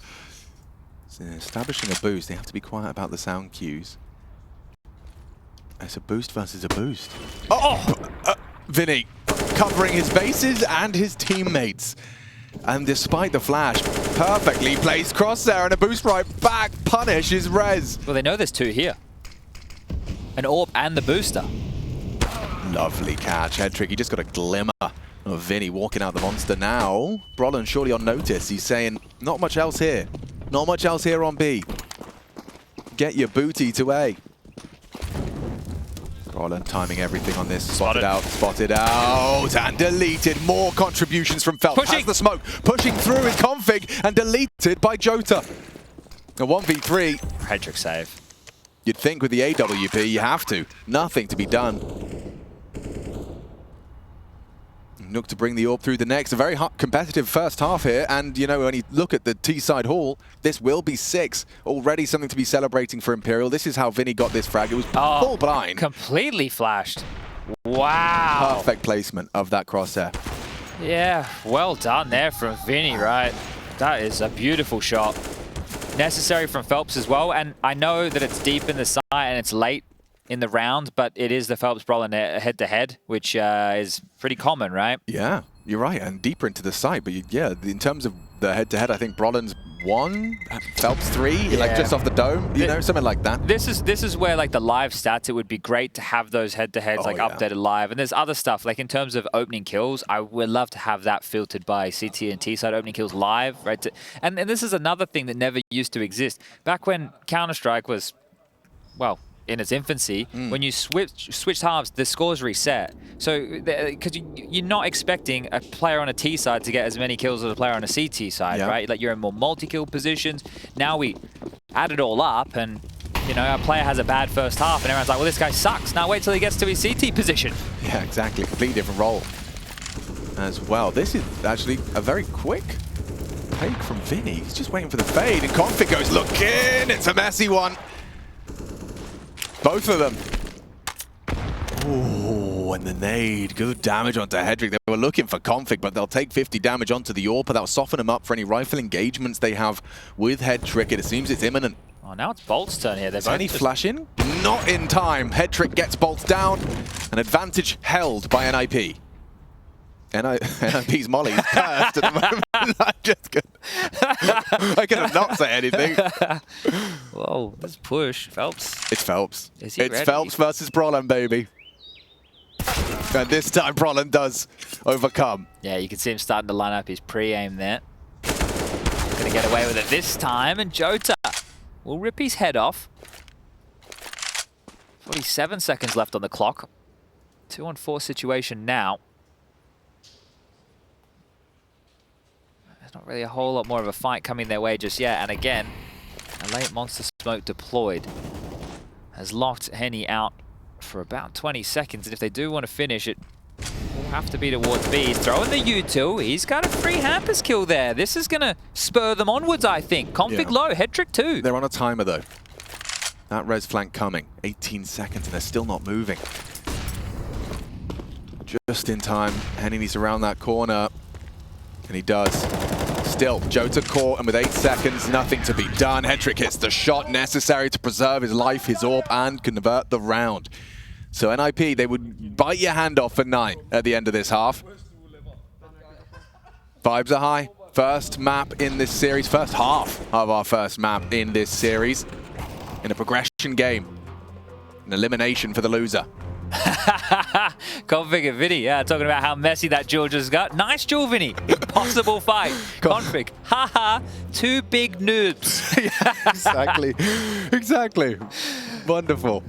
A: So establishing a boost, they have to be quiet about the sound cues. It's a boost versus a boost. VINI covering his bases and his teammates. And despite the flash, perfectly placed crosshair and a boost right back punishes Rez.
B: Well, they know there's two here. An AWP and the booster.
A: Lovely catch, Headtrick. He just got a glimmer of VINI walking out the monster now. Brolin surely on notice. He's saying, not much else here. Not much else here on B. Get your booty to A. Brolin timing everything on this. Spotted out, and deleted. More contributions from Phelps. Has the smoke. Pushing through his config and deleted by JOTA. A 1v3.
B: Headtrick save.
A: You'd think with the AWP, you have to. Nothing to be done. Look to bring the orb through the next. A very competitive first half here. And, you know, when you look at the T-side haul, this will be 6. Already something to be celebrating for Imperial. This is how VINI got this frag. It was full blind.
B: Completely flashed. Wow.
A: Perfect placement of that crosshair.
B: Yeah, well done there from VINI, right? That is a beautiful shot. Necessary from Phelps as well. And I know that it's deep in the side and it's late in the round, but it is the Phelps-Brolin head-to-head, which is pretty common, right?
A: Yeah, you're right, and deeper into the site. But yeah, in terms of the head-to-head, I think Brolin's 1, Phelps 3, like just off the dome, you know, something like that.
B: This is where like the live stats, it would be great to have those head-to-heads updated live. And there's other stuff, like in terms of opening kills, I would love to have that filtered by CT and T-side opening kills live, right? And this is another thing that never used to exist. Back when Counter-Strike was, well, in its infancy, when you switched halves, the scores reset. So, because you're not expecting a player on a T side to get as many kills as a player on a CT side, right? Like you're in more multi-kill positions. Now we add it all up, and you know, our player has a bad first half, and everyone's like, well, this guy sucks. Now wait till he gets to his CT position.
A: Yeah, exactly. Completely different role as well. This is actually a very quick take from VINI. He's just waiting for the fade, and Config goes looking. It's a messy one. Both of them. Ooh, and the nade. Good damage onto Hedrick. They were looking for Config, but they'll take 50 damage onto the AWP. That'll soften them up for any rifle engagements they have with Hedrick. It seems it's imminent.
B: Oh, now it's boltz turn here. They're
A: Any flash in? Not in time. Hedrick gets boltz down. An advantage held by NiP. NiP's Molly is cursed at the moment. I'm just good. I could have not said anything.
B: Whoa, let's push. Phelps.
A: It's Phelps.
B: Is he
A: it's
B: ready?
A: Phelps versus Brolin, baby. And this time Brolin does overcome.
B: Yeah, you can see him starting to line up his pre-aim there. Gonna get away with it this time, and JOTA will rip his head off. 47 seconds left on the clock. 2-on-4 situation now. Not really a whole lot more of a fight coming their way just yet. And again, a late monster smoke deployed has locked Henny out for about 20 seconds. And if they do want to finish, it will have to be towards B. He's throwing the U2. He's got a free Hampers kill there. This is going to spur them onwards, I think. Config low, Hedrick too.
A: They're on a timer though. That res flank coming. 18 seconds and they're still not moving. Just in time. Henny needs to round that corner. And he does. Still, JOTA caught, and with 8 seconds, nothing to be done. Hedrick hits the shot necessary to preserve his life, his AWP, and convert the round. So NiP, they would bite your hand off for 9 at the end of this half. Vibes are high. First map in this series, first half of our first map in this series. In a progression game. An elimination for the loser.
B: Config and VINI, yeah, talking about how messy that duel just got. Nice duel, VINI. Impossible fight. Config, haha, 2 big noobs.
A: Yeah, exactly. Exactly. Wonderful.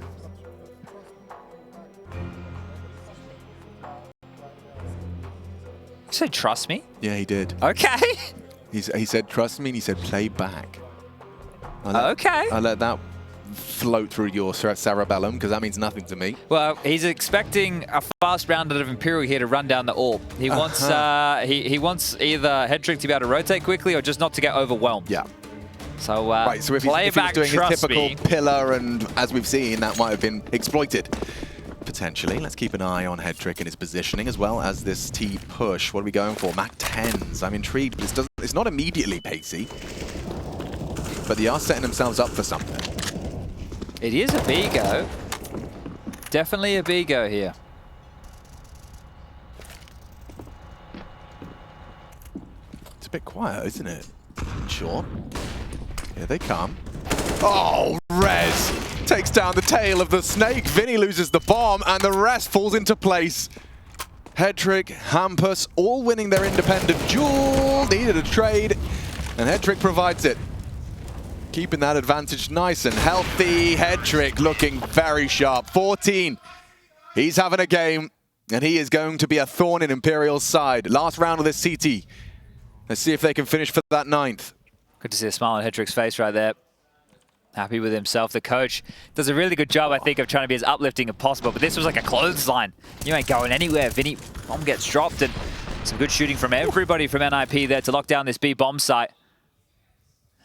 B: You said trust me?
A: Yeah, he did.
B: Okay.
A: He said trust me, and he said play back.
B: Okay.
A: I let that float through your cerebellum, because that means nothing to me.
B: Well, he's expecting a fast round out of Imperial here to run down the AWP. He wants he wants either Hedrick to be able to rotate quickly or just not to get overwhelmed.
A: Yeah.
B: So,
A: right, so if he was doing his typical pillar, and as we've seen, that might have been exploited. Potentially. Let's keep an eye on Hedrick and his positioning, as well as this T push. What are we going for? Mac 10s. I'm intrigued, but it's not immediately pacey. But they are setting themselves up for something.
B: It is a B-go. Definitely a B-go here.
A: It's a bit quiet, isn't it? Sure. Here they come. Oh, Rez takes down the tail of the snake. VINI loses the bomb, and the rest falls into place. Hedrick, Hampus, all winning their independent duel. Needed a trade, and Hedrick provides it. Keeping that advantage nice and healthy. Hedrick looking very sharp. 14. He's having a game, and he is going to be a thorn in Imperial's side. Last round of this CT. Let's see if they can finish for that 9th.
B: Good to see a smile on Hedrick's face right there. Happy with himself. The coach does a really good job, I think, of trying to be as uplifting as possible, but this was like a clothesline. You ain't going anywhere, VINI. Bomb gets dropped, and Some good shooting from everybody from NiP there to lock down this B bomb site.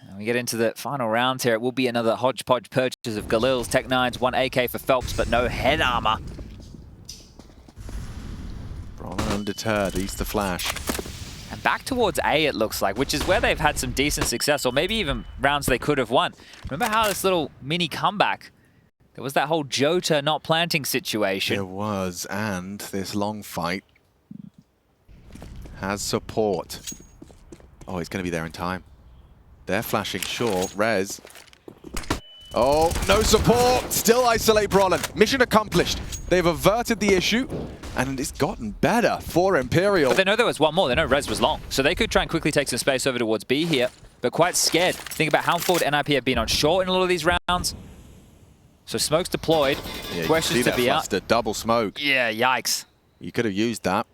B: And we get into the final round here. It will be another hodgepodge purchase of Galil's, Tech-9's, 1 AK for Phelps, but no head armor.
A: Brawler undeterred, eats the flash.
B: And back towards A, it looks like, which is where they've had some decent success, or maybe even rounds they could have won. Remember how this little mini comeback, there was that whole JOTA not planting situation.
A: There was, and this long fight has support. Oh, he's going to be there in time. They're flashing short. Rez. Oh, no support. Still isolate Brawler. Mission accomplished. They've averted the issue, and it's gotten better for Imperial.
B: But they know there was one more. They know Rez was long. So they could try and quickly take some space over towards B here, but quite scared. Think about how forward NiP have been on short in a lot of these rounds. So smoke's deployed.
A: Yeah,
B: Questions to be out.
A: Double smoke.
B: Yeah, yikes.
A: You could have used that.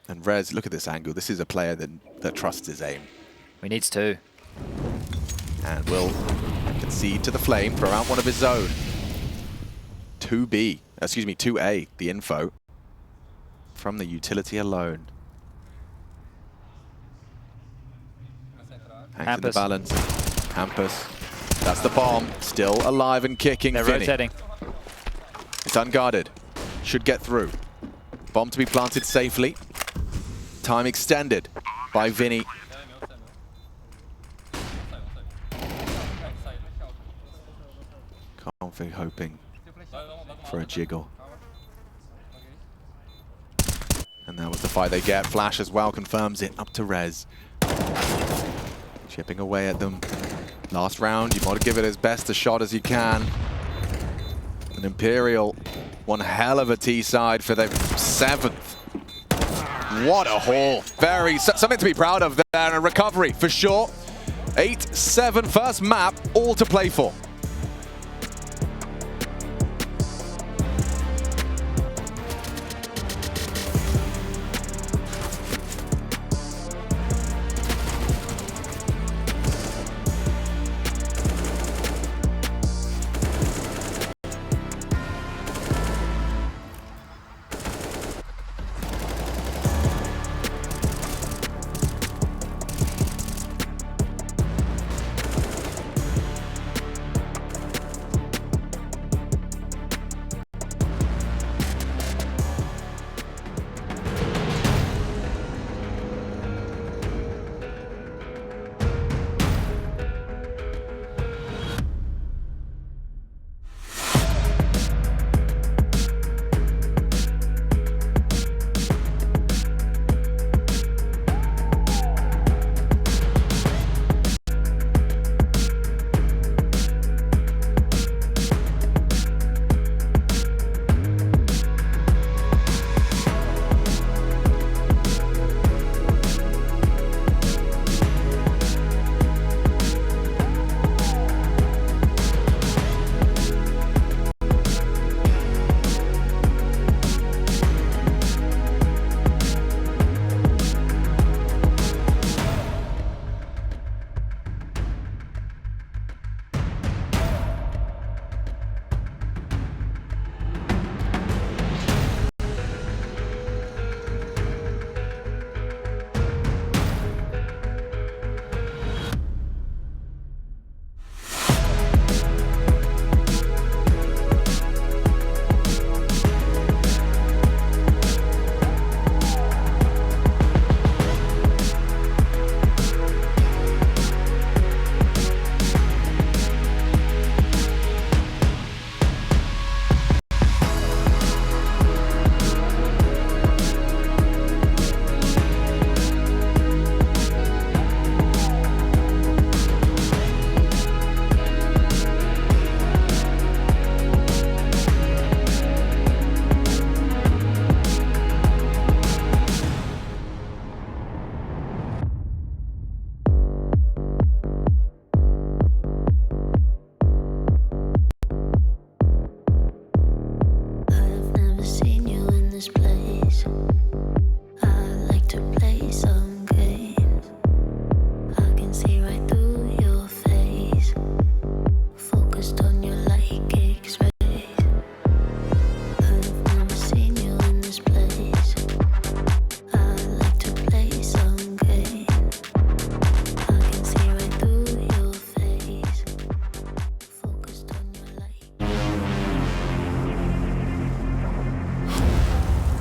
A: And Rez, look at this angle. This is a player that trusts his aim.
B: He needs to.
A: And will concede to the flame, throw out one of his own. 2A, the info. From the utility alone. Hangs in the balance. Hampus. That's the bomb. Still alive and kicking.
B: They're
A: VINI.
B: rotating.
A: It's unguarded. Should get through. Bomb to be planted safely. Time extended by VINI. Config hoping for a jiggle. And that was the fight they get. Flash as well confirms it. Up to Rez. Chipping away at them. Last round, you want to give it as best a shot as you can. And Imperial, one hell of a T-side for their 7th. What a haul. Something to be proud of there, and a recovery for sure. 8-7, first map, all to play for.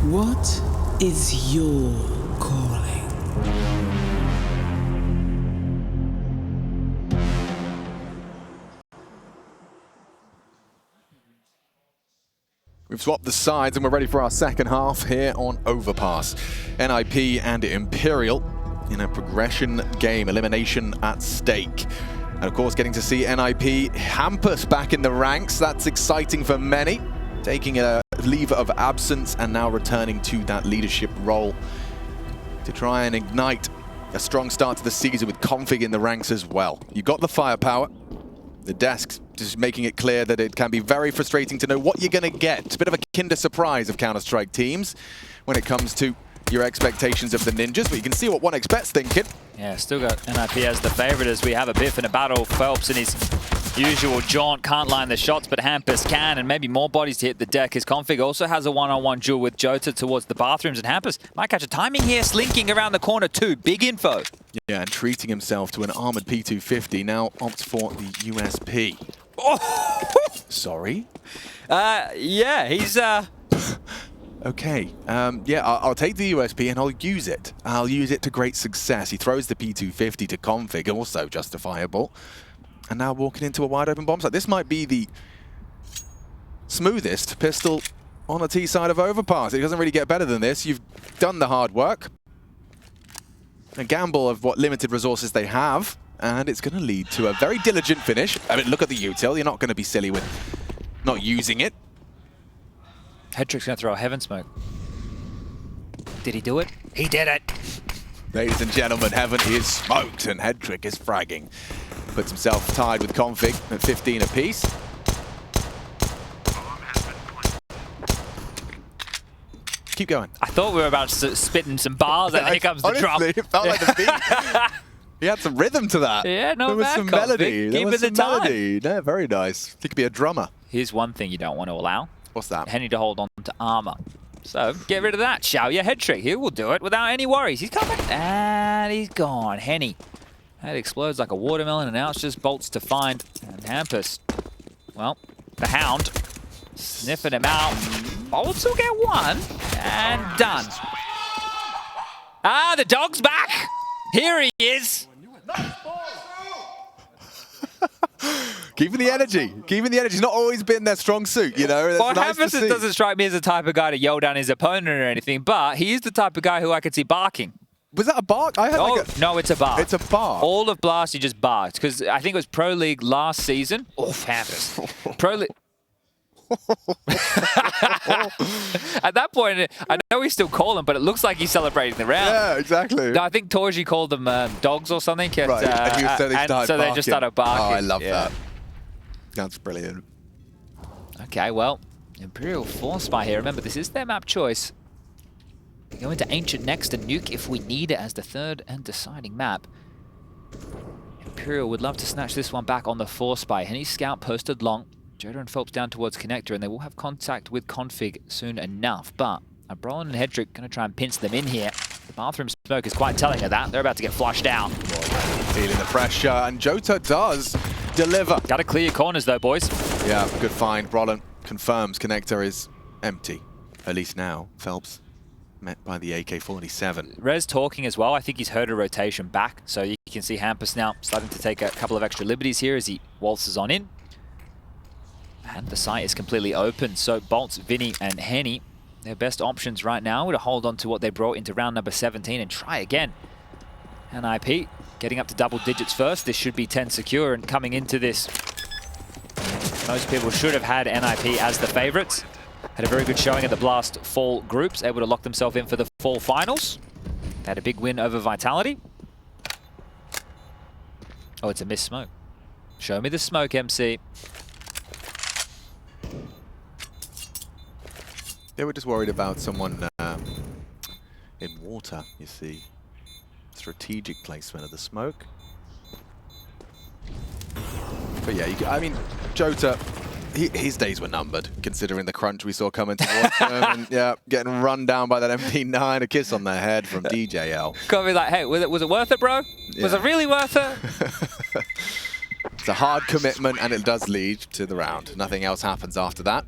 D: What is your calling?
A: We've swapped the sides and we're ready for our second half here on Overpass. NiP and Imperial in a progression game, elimination at stake. And of course, getting to see NiP Hampus back in the ranks, that's exciting for many. Taking a leave of absence and now returning to that leadership role to try and ignite a strong start to the season with Config in the ranks as well. You got the firepower. The desk just making it clear that it can be very frustrating to know what you're going to get. It's a bit of a Kinder Surprise of Counter-Strike teams when it comes to your expectations of the Ninjas, but you can see what 1xBet's thinking.
B: Yeah, still got NiP as the favorite as we have a biff in a battle. Phelps in his usual jaunt can't line the shots, but Hampus can, and maybe more bodies to hit the deck. His Config also has a one-on-one duel with JOTA towards the bathrooms, and Hampus might catch a timing here, slinking around the corner too. Big info.
A: Yeah, and treating himself to an armored P250, now opts for the USP. Oh! Sorry?
B: Yeah, he's...
A: Okay, yeah, I'll take the USP and I'll use it. I'll use it to great success. He throws the P250 to Config, also justifiable. And now walking into a wide open bomb site. This might be the smoothest pistol on the T side of Overpass. It doesn't really get better than this. You've done the hard work. A gamble of what limited resources they have. And it's going to lead to a very diligent finish. I mean, look at the util. You're not going to be silly with not using it.
B: Hedrick's going to throw a heaven smoke. Did he do it? He did it!
A: Ladies and gentlemen, Heaven is smoked and Hedrick is fragging. Puts himself tied with Config at 15 apiece. Keep going.
B: I thought we were about to spit in some bars and here comes the drop.
A: It felt like the beat. He had some rhythm to that.
B: Yeah, no bad.
A: There was some melody. There was some melody. Yeah, very nice. He could be a drummer.
B: Here's one thing you don't want to allow.
A: What's that?
B: Henny to hold on to armor. So get rid of that. Xiaoya head trick. He will do it without any worries. He's coming. And he's gone. Henny. That explodes like a watermelon, and now it's just bolts to find. And Hampus, well, the Hound, sniffing him out. Boltz will get one, and done. Ah, the dog's back. Here he is.
A: Keeping the energy. Keeping the energy. It's not always been their strong suit, you know.
B: Well, nice Hampus doesn't strike me as the type of guy to yell down his opponent or anything, but he is the type of guy who I could see barking.
A: Was that a bark? I had
B: no, it's a bark.
A: It's a bark.
B: All of Blast, he just barked. Because I think it was Pro League last season. Oh, Hampus. Pro League. At that point, I know we still call him, but it looks like he's celebrating the round.
A: Yeah, exactly.
B: No, I think Torji called them dogs or something.
A: Right, and
B: so they just started barking.
A: Oh, I love that. That's brilliant.
B: Okay, well, Imperial Force Spy here. Remember, this is their map choice. Go into Ancient next and Nuke if we need it as the third and deciding map. Imperial would love to snatch this one back on the Force Spy. Henny Scout posted long. JOTA and Phelps down towards Connector, and they will have contact with Config soon enough. But Brolin and Hedrick going to try and pinch them in here. The bathroom smoke is quite telling of that. They're about to get flushed out.
A: Feeling the pressure, and JOTA does deliver.
B: Got to clear your corners though, boys.
A: Yeah, good find. Brolin confirms Connector is empty. At least now, Phelps met by the AK-47.
B: Rez talking as well. I think he's heard a rotation back. So you can see Hampus now starting to take a couple of extra liberties here as he waltzes on in. And the site is completely open. So boltz, VINI, and Henny, their best options right now are to hold on to what they brought into round number 17 and try again. And NiP getting up to double digits first. This should be 10 secure, and coming into this, most people should have had NiP as the favorites. Had a very good showing at the Blast Fall groups, able to lock themselves in for the Fall finals. They had a big win over Vitality. Oh, it's a missed smoke. Show me the smoke, MC.
A: They were just worried about someone in water, you see. Strategic placement of the smoke. But yeah, I mean, JOTA, his days were numbered, considering the crunch we saw coming towards him. And yeah, getting run down by that MP9, a kiss on the head from DJL.
B: Gotta be like, hey, was it worth it, bro? Yeah. Was it really worth it?
A: It's a hard commitment, and it does lead to the round. Nothing else happens after that.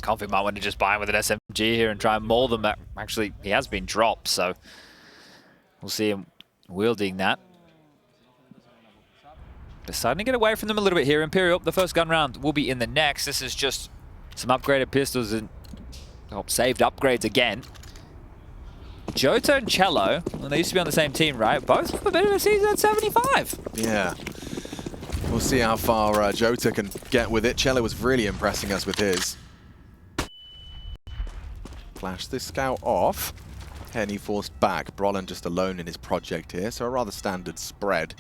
B: Config might want to just buy him with an SMG here and try and maul them. Actually, he has been dropped, so we'll see him wielding that. They're starting to get away from them a little bit here. Imperial, the first gun round will be in the next. This is just some upgraded pistols and saved upgrades again. JOTA and Cello, well, they used to be on the same team, right? Both have a bit of a season at 75.
A: Yeah. We'll see how far JOTA can get with it. Cello was really impressing us with his. Flash this scout off. Henny forced back. Brolin just alone in his project here, so a rather standard spread.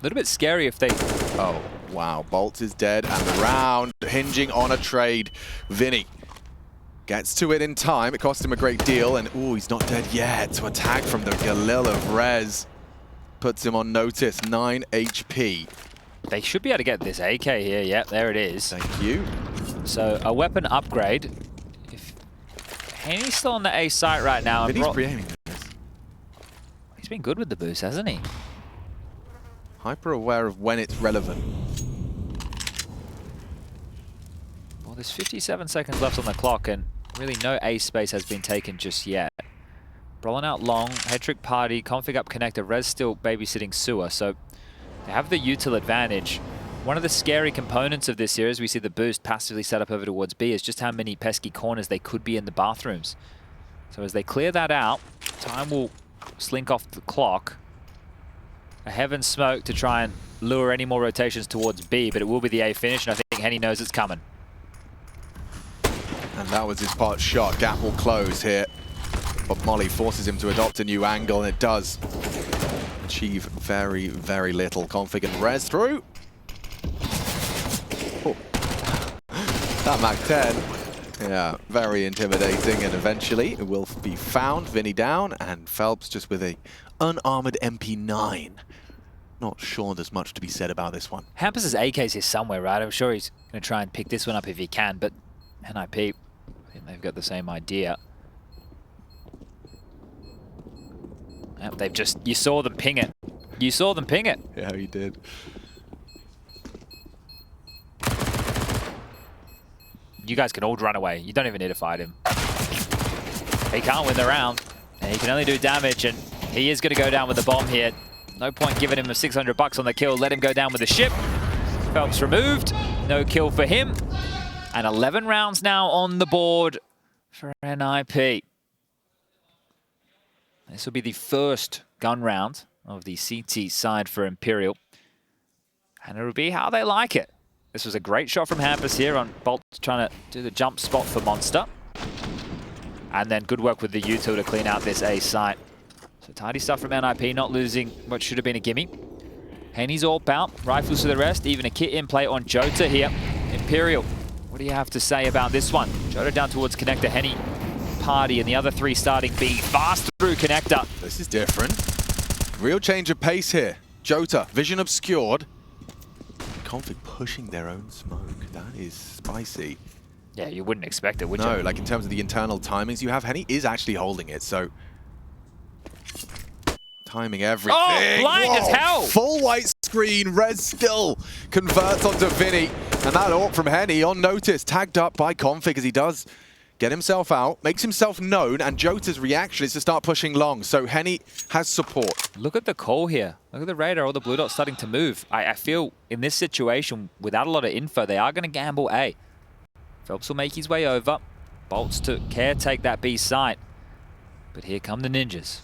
B: A little bit scary if they...
A: Oh, wow. boltz is dead, and the round hinging on a trade. VINI gets to it in time. It cost him a great deal, and ooh, he's not dead yet. So attack from the Galil of Rez puts him on notice. 9 HP.
B: They should be able to get this AK here. Yep, there it is.
A: Thank you.
B: So a weapon upgrade. If Henny's still on the A site right now.
A: And he's pre-aiming this.
B: He's been good with the boost, hasn't he?
A: Hyper aware of when it's relevant.
B: Well, there's 57 seconds left on the clock, and really no A space has been taken just yet. Brolin out long, head trick party, config up connector, Rez still babysitting sewer, so they have the util advantage. One of the scary components of this here, as we see the boost passively set up over towards B, is just how many pesky corners they could be in the bathrooms. So as they clear that out, time will slink off the clock. A heaven smoke to try and lure any more rotations towards B, but it will be the A finish, and I think Henny knows it's coming.
A: And that was his part shot. Gap will close here. But Molly forces him to adopt a new angle, and it does achieve very, very little. Config and Rez through. Oh. That Mac 10. Yeah, very intimidating, and eventually it will be found. VINI down, and Phelps just with a unarmored MP9. Not sure there's much to be said about this one.
B: Hampus's AK's here somewhere, right? I'm sure he's going to try and pick this one up if he can, but NiP, I think they've got the same idea. Yep, they've just, you saw them ping it. You saw them ping it.
A: Yeah, he did.
B: You guys can all run away. You don't even need to fight him. He can't win the round, and he can only do damage, and he is going to go down with the bomb here. No point giving him a 600 bucks on the kill. Let him go down with the ship. Phelps removed. No kill for him. And 11 rounds now on the board for NiP. This will be the first gun round of the CT side for Imperial. And it'll be how they like it. This was a great shot from Hampus here on boltz trying to do the jump spot for Monster. And then good work with the util to clean out this A site. So tidy stuff from NiP, not losing what should have been a gimme. Henny's all out, rifles for the rest, even a kit in play on JOTA here. Imperial, what do you have to say about this one? JOTA down towards connector, Henny, party, and the other three starting B, fast through connector.
A: This is different. Real change of pace here. JOTA, vision obscured. Config pushing their own smoke. That is spicy.
B: Yeah, you wouldn't expect it, would you?
A: No, like in terms of the internal timings you have, Henny is actually holding it, so... Timing everything.
B: Oh, blind as hell!
A: Full white screen, Rez still converts onto VINI, and that AWP from Henny on notice, tagged up by Config as he does get himself out, makes himself known, and JOTA's reaction is to start pushing long, so Henny has support.
B: Look at the call here. Look at the radar, all the blue dots starting to move. I feel in this situation, without a lot of info, they are going to gamble A. Phelps will make his way over. boltz to caretake that B site. But here come the ninjas.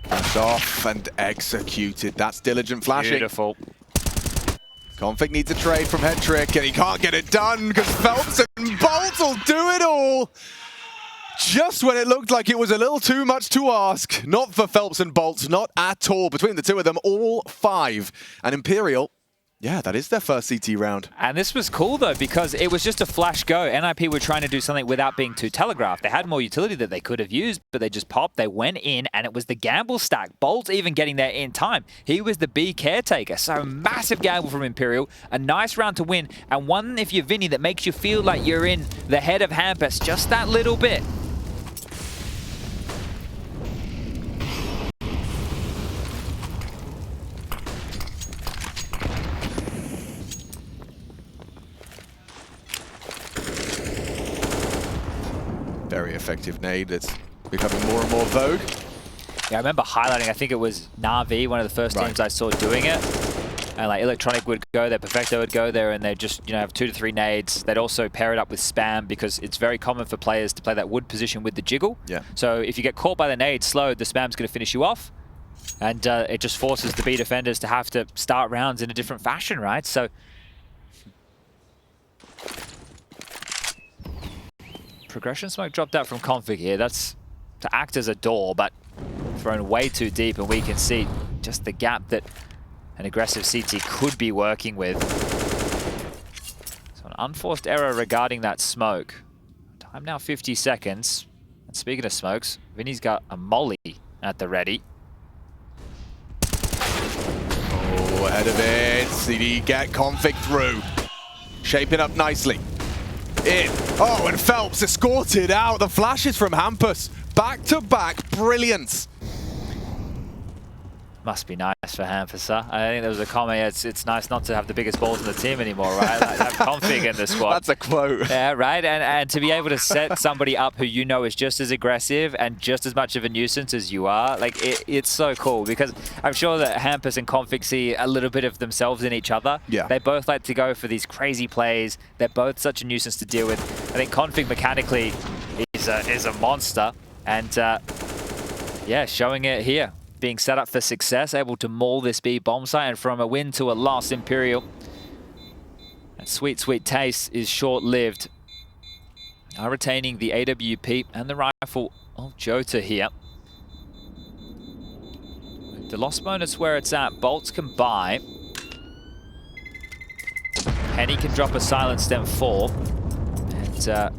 A: Flashed off and executed. That's diligent flashing.
B: Beautiful.
A: Config needs a trade from head trick, and he can't get it done because Phelps and boltz will do it all. Just when it looked like it was a little too much to ask. Not for Phelps and boltz, not at all. Between the two of them, all 5. And Imperial, yeah, that is their first CT round.
B: And this was cool, though, because it was just a flash go. NiP were trying to do something without being too telegraphed. They had more utility that they could have used, but they just popped. They went in, and it was the gamble stack. boltz even getting there in time. He was the B caretaker. So massive gamble from Imperial. A nice round to win. And one, if you're VINI, that makes you feel like you're in the head of Hampus just that little bit.
A: effective nade that's becoming more and more vogue.
B: Yeah, I remember highlighting, I think it was Na'Vi, one of the first teams I saw doing it. And like Electronic would go there, Perfecto would go there, and they'd just, you know, have 2 to 3 nades. They'd also pair it up with spam because it's very common for players to play that wood position with the jiggle. Yeah. So if you get caught by the nade slowed, the spam's going to finish you off. And it just forces the B defenders to have to start rounds in a different fashion, right? So progression smoke dropped out from config here. That's to act as a door, but thrown way too deep, and we can see just the gap that an aggressive CT could be working with. So an unforced error regarding that smoke. Time now 50 seconds. And speaking of smokes, VINI's got a molly at the ready.
A: Oh, ahead of it. CD get config through. Shaping up nicely. In. Oh, and Phelps escorted out. The flashes from Hampus. Back-to-back brilliance.
B: Must be nice for Hampus, huh? I think there was a comment, it's nice not to have the biggest balls in the team anymore, right? Like, have config in the squad.
A: That's a quote.
B: Yeah, right? And to be able to set somebody up who you know is just as aggressive and just as much of a nuisance as you are, like, it's so cool, because I'm sure that Hampus and config see a little bit of themselves in each other. Yeah. They both like to go for these crazy plays. They're both such a nuisance to deal with. I think config mechanically is a monster, and yeah, showing it here. Being set up for success, able to maul this B bomb site, and from a win to a loss, Imperial. That sweet, sweet taste is short-lived. Are retaining the AWP and the rifle of JOTA here. The loss bonus where it's at, boltz can buy. Henny can drop a silent stem 4. And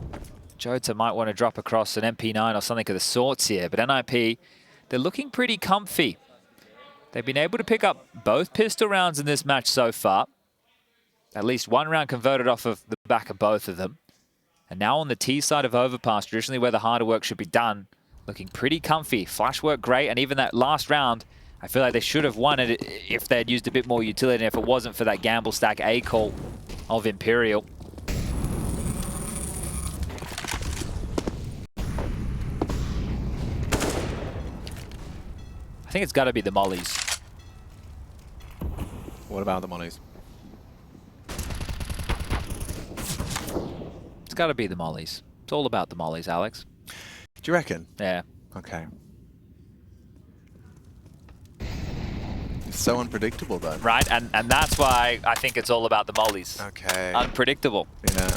B: JOTA might want to drop across an MP9 or something of the sorts here, but NiP, they're looking pretty comfy. They've been able to pick up both pistol rounds in this match so far. At least one round converted off of the back of both of them. And now on the T side of Overpass, traditionally where the harder work should be done, looking pretty comfy. Flash work great, and even that last round, I feel like they should have won it if they had used a bit more utility, and if it wasn't for that gamble stack A call of Imperial. I think it's got to be the mollies.
A: What about the mollies?
B: It's got to be the mollies. It's all about the mollies, Alex.
A: Do you reckon?
B: Yeah.
A: Okay. It's so unpredictable, though.
B: Right, and that's why I think it's all about the mollies.
A: Okay.
B: Unpredictable.
A: Yeah.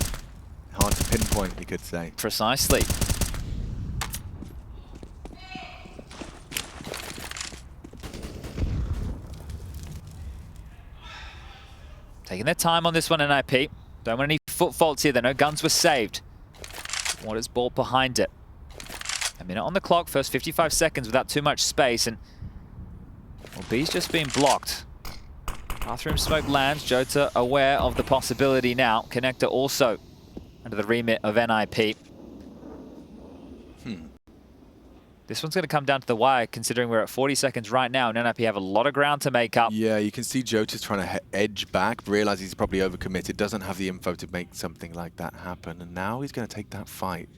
A: Hard to pinpoint, you could say.
B: Precisely. Taking their time on this one, NiP. Don't want any foot faults here. No guns were saved. What is ball behind it? A minute on the clock. First 55 seconds without too much space. And well, B's just been blocked. Bathroom smoke lands. JOTA aware of the possibility now. Connector also under the remit of NiP. This one's going to come down to the wire, considering we're at 40 seconds right now, and NiP have a lot of ground to make up.
A: Yeah, you can see JOTA's trying to edge back, realize he's probably overcommitted, doesn't have the info to make something like that happen, and now he's going to take that fight.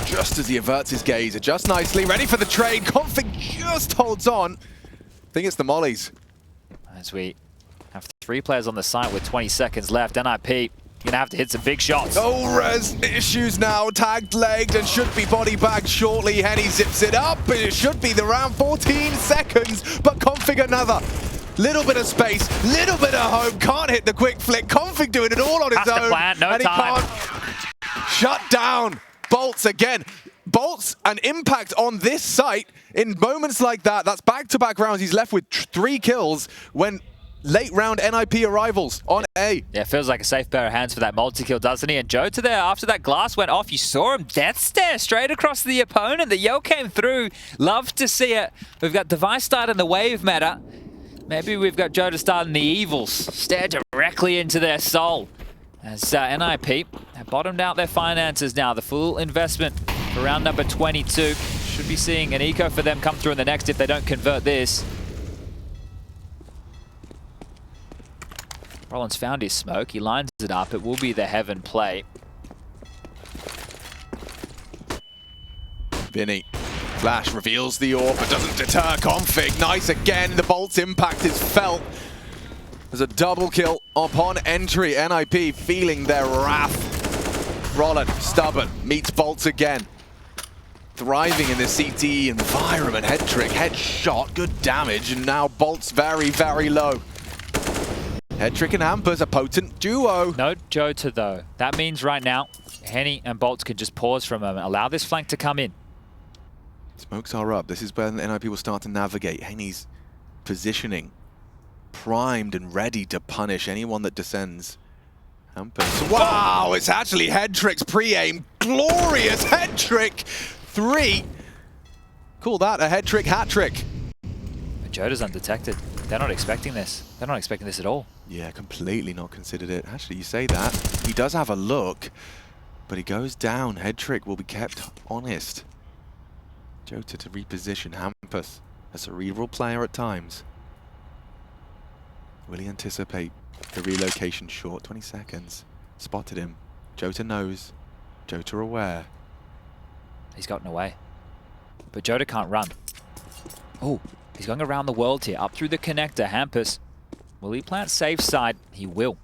A: Just as he averts his gaze, adjusts nicely, ready for the trade. config just holds on. I think it's the mollies.
B: As we have 3 players on the site with 20 seconds left, NiP gonna have to hit some big shots.
A: Oh, res issues now. Tagged, legged, and should be body bagged shortly. Henny zips it up, and it should be the round. 14 seconds, but config another. Little bit of space, little bit of hope. Can't hit the quick flick. Config doing it all on his own.
B: Plant, no
A: and
B: time.
A: He can't shut down. boltz again. boltz and impact on this site in moments like that. That's back-to-back rounds. He's left with 3 kills when late round NiP arrivals on A.
B: Yeah, feels like a safe pair of hands for that multi-kill, doesn't he? And JOTA there, after that glass went off, you saw him death stare straight across the opponent. The yell came through. Love to see it. We've got Device starting the wave meta. Maybe we've got JOTA starting the evils. Stare directly into their soul. As NiP have bottomed out their finances now. The full investment for round number 22. Should be seeing an eco for them come through in the next if they don't convert this. Rollins found his smoke. He lines it up. It will be the heaven play.
A: VINI. Flash reveals the AWP, but doesn't deter Config. Nice again. The bolt's impact is felt. There's a double kill upon entry. NiP feeling their wrath. Roland, stubborn, meets boltz again. Thriving in the CTE environment. Head trick, headshot, good damage, and now boltz very, very low. Head trick and Hampus, a potent duo.
B: No JOTA though. That means right now, Henny and boltz can just pause for a moment, allow this flank to come in.
A: Smokes are up. This is where the NiP will start to navigate. Henny's positioning, primed and ready to punish anyone that descends. Hampus. Wow, it's actually head tricks pre-aim. Glorious head trick. 3. Call that a head trick hat trick.
B: JOTA's undetected. They're not expecting this. They're not expecting this at all.
A: Yeah, completely not considered it. Actually, you say that. He does have a look, but he goes down. Head trick will be kept honest. JOTA to reposition Hampus, a cerebral player at times. Will he anticipate the relocation short? 20 seconds. Spotted him. JOTA knows. JOTA aware.
B: He's gotten away. But JOTA can't run. Oh, he's going around the world here, up through the connector. Hampus, will he plant safe side? He will.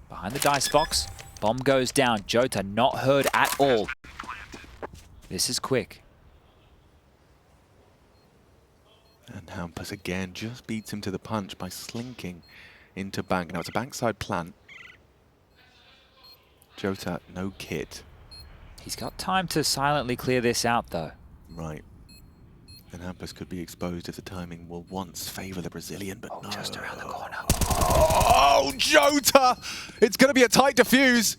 B: Behind the dice box, bomb goes down. JOTA not heard at all. This is quick.
A: And Hampus again just beats him to the punch by slinking into bank. Now it's a bankside plant. JOTA, no kit.
B: He's got time to silently clear this out though.
A: Right. And Hampus could be exposed if the timing will once favor the Brazilian, but no.
B: Just around the corner.
A: Oh, JOTA! It's going to be a tight defuse.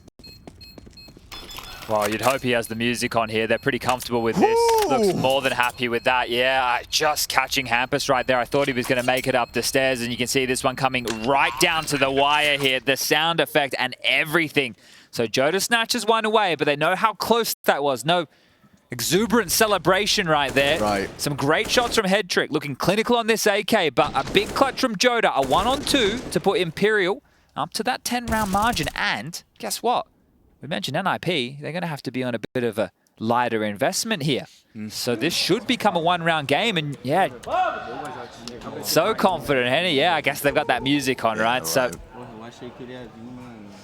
B: Well, you'd hope he has the music on here. They're pretty comfortable with this.
A: Ooh.
B: Looks more than happy with that. Yeah, just catching Hampus right there. I thought he was going to make it up the stairs, and you can see this one coming right down to the wire here. The sound effect and everything. So JOTA snatches one away, but they know how close that was. No exuberant celebration right there.
A: Right.
B: Some great shots from head trick, looking clinical on this AK, but a big clutch from JOTA, a 1-on-2 to put Imperial up to that 10-round margin. And guess what? We mentioned NiP, they're going to have to be on a bit of a lighter investment here. So this should become a 1-round game, and yeah, so confident, Henny. Yeah, I guess they've got that music on, right? So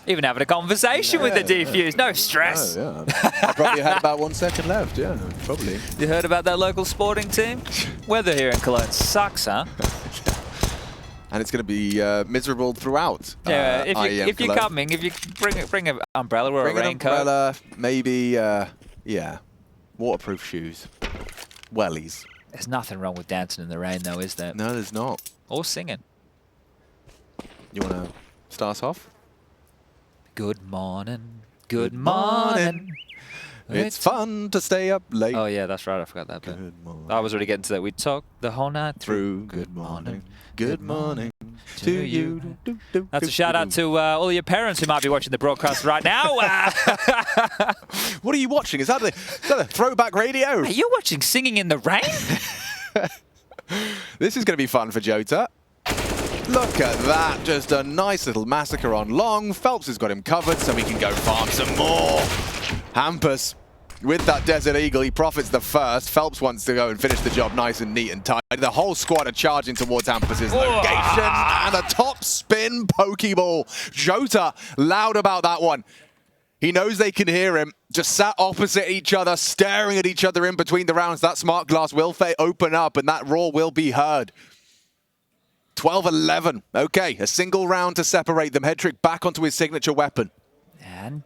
B: even having a conversation with the defuse, no stress.
A: Oh, yeah. I probably had about 1 second left, yeah, probably.
B: You heard about that local sporting team? Weather here in Cologne sucks, huh?
A: And it's going to be miserable throughout.
B: Yeah, if
A: IEM
B: you're
A: Cologne.
B: coming, if you bring an umbrella or
A: Bring
B: a
A: an
B: raincoat.
A: umbrella, maybe, yeah, waterproof shoes, wellies.
B: There's nothing wrong with dancing in the rain, though, is there?
A: No, there's not.
B: Or singing.
A: You want to start us off?
B: Good morning, good morning.
A: It's fun to stay up late.
B: Oh yeah, that's right. I forgot that bit.
A: Good morning.
B: I was already getting to that. We talked the whole night through.
A: Good morning. Good morning to you.
B: That's a shout out to all your parents who might be watching the broadcast right now.
A: What are you watching? Is that a throwback radio?
B: Are you watching Singing in the Rain?
A: This is going to be fun for JOTA. Look at that. Just a nice little massacre on long. Phelps has got him covered, so we can go farm some more. Hampus, with that Desert Eagle, he profits the first. Phelps wants to go and finish the job nice and neat and tight. The whole squad are charging towards Hampus's location. And a top spin Pokeball. JOTA, loud about that one. He knows they can hear him. Just sat opposite each other, staring at each other in between the rounds. That smart glass will open up, and that roar will be heard. 12-11. Okay, a single round to separate them. Head trick back onto his signature weapon.
B: And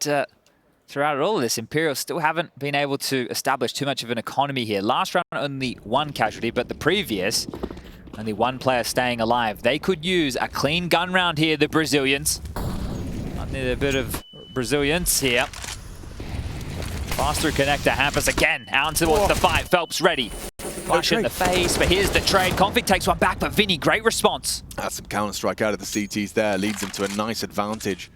B: throughout all of this, Imperial still haven't been able to establish too much of an economy here. Last round, only 1 casualty, but the previous, only 1 player staying alive. They could use a clean gun round here, the Brazilians. I need a bit of Brazilians here. Pass through connector, Hampus again, out towards the fight. Phelps ready. Flash in the face, but here's the trade. Config takes one back, but VINI, great response.
A: That's some counter-strike out of the CTs there. Leads him to a nice advantage.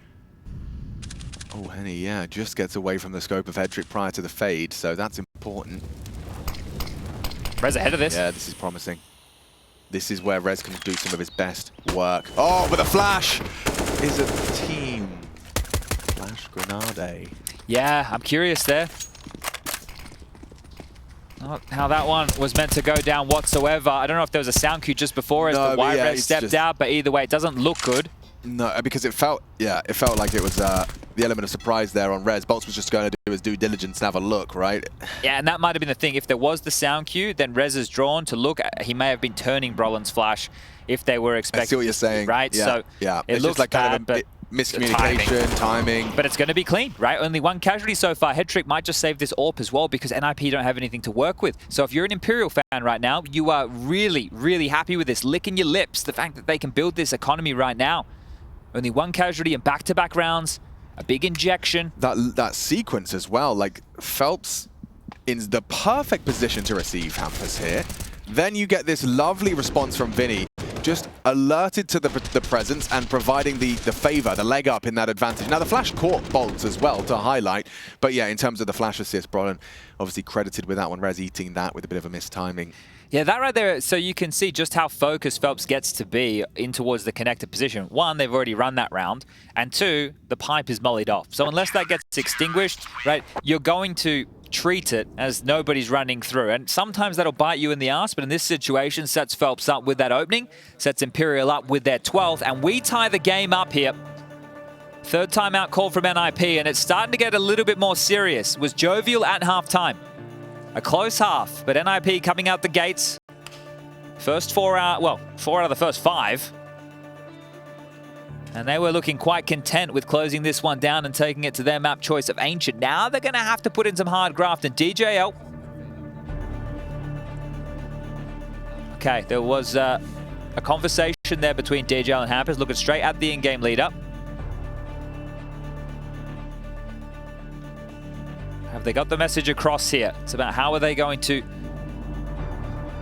A: Oh, Henny, yeah, just gets away from the scope of head trick prior to the fade, so that's important.
B: Rez ahead of this.
A: Yeah, this is promising. This is where Rez can do some of his best work. Oh, but the flash is a team. Flash grenade.
B: Yeah, I'm curious there. Not how that one was meant to go down whatsoever. I don't know if there was a sound cue just before as the white red stepped out, but either way, it doesn't look good.
A: No, because it felt like it was the element of surprise there on Rez. boltz was just going to do his due diligence and have a look, right?
B: Yeah, and that might have been the thing. If there was the sound cue, then Rez is drawn to look. He may have been turning Brolin's flash if they were expecting.
A: I see what you're saying,
B: right?
A: Yeah,
B: so
A: yeah,
B: it looks like bad, but
A: miscommunication, timing.
B: But it's going to be clean, right? Only one casualty so far. Headtrick might just save this AWP as well because NiP don't have anything to work with. So if you're an Imperial fan right now, you are really, really happy with this, licking your lips, the fact that they can build this economy right now. Only one casualty in back-to-back rounds, a big injection.
A: That sequence as well, like Phelps in the perfect position to receive Hampus here. Then you get this lovely response from VINI, just alerted to the presence and providing the favor, the leg up in that advantage. Now the flash caught boltz as well to highlight, but yeah, in terms of the flash assist, Brolin obviously credited with that one. Rez eating that with a bit of a mistiming.
B: Yeah, that right there, so you can see just how focused Phelps gets to be in towards the connected position. One, they've already run that round, and two, the pipe is mollied off. So unless that gets extinguished, right, you're going to treat it as nobody's running through. And sometimes that'll bite you in the ass, but in this situation, sets Phelps up with that opening, sets Imperial up with their 12th, and we tie the game up here. Third timeout call from NiP, and it's starting to get a little bit more serious. It was jovial at halftime. A close half, but NiP coming out the gates. First four out of the first 5. And they were looking quite content with closing this one down and taking it to their map choice of Ancient. Now they're going to have to put in some hard graft, and DJL. Okay, there was a conversation there between DJL and Hampus, looking straight at the in-game leader. Have they got the message across here? It's about how are they going to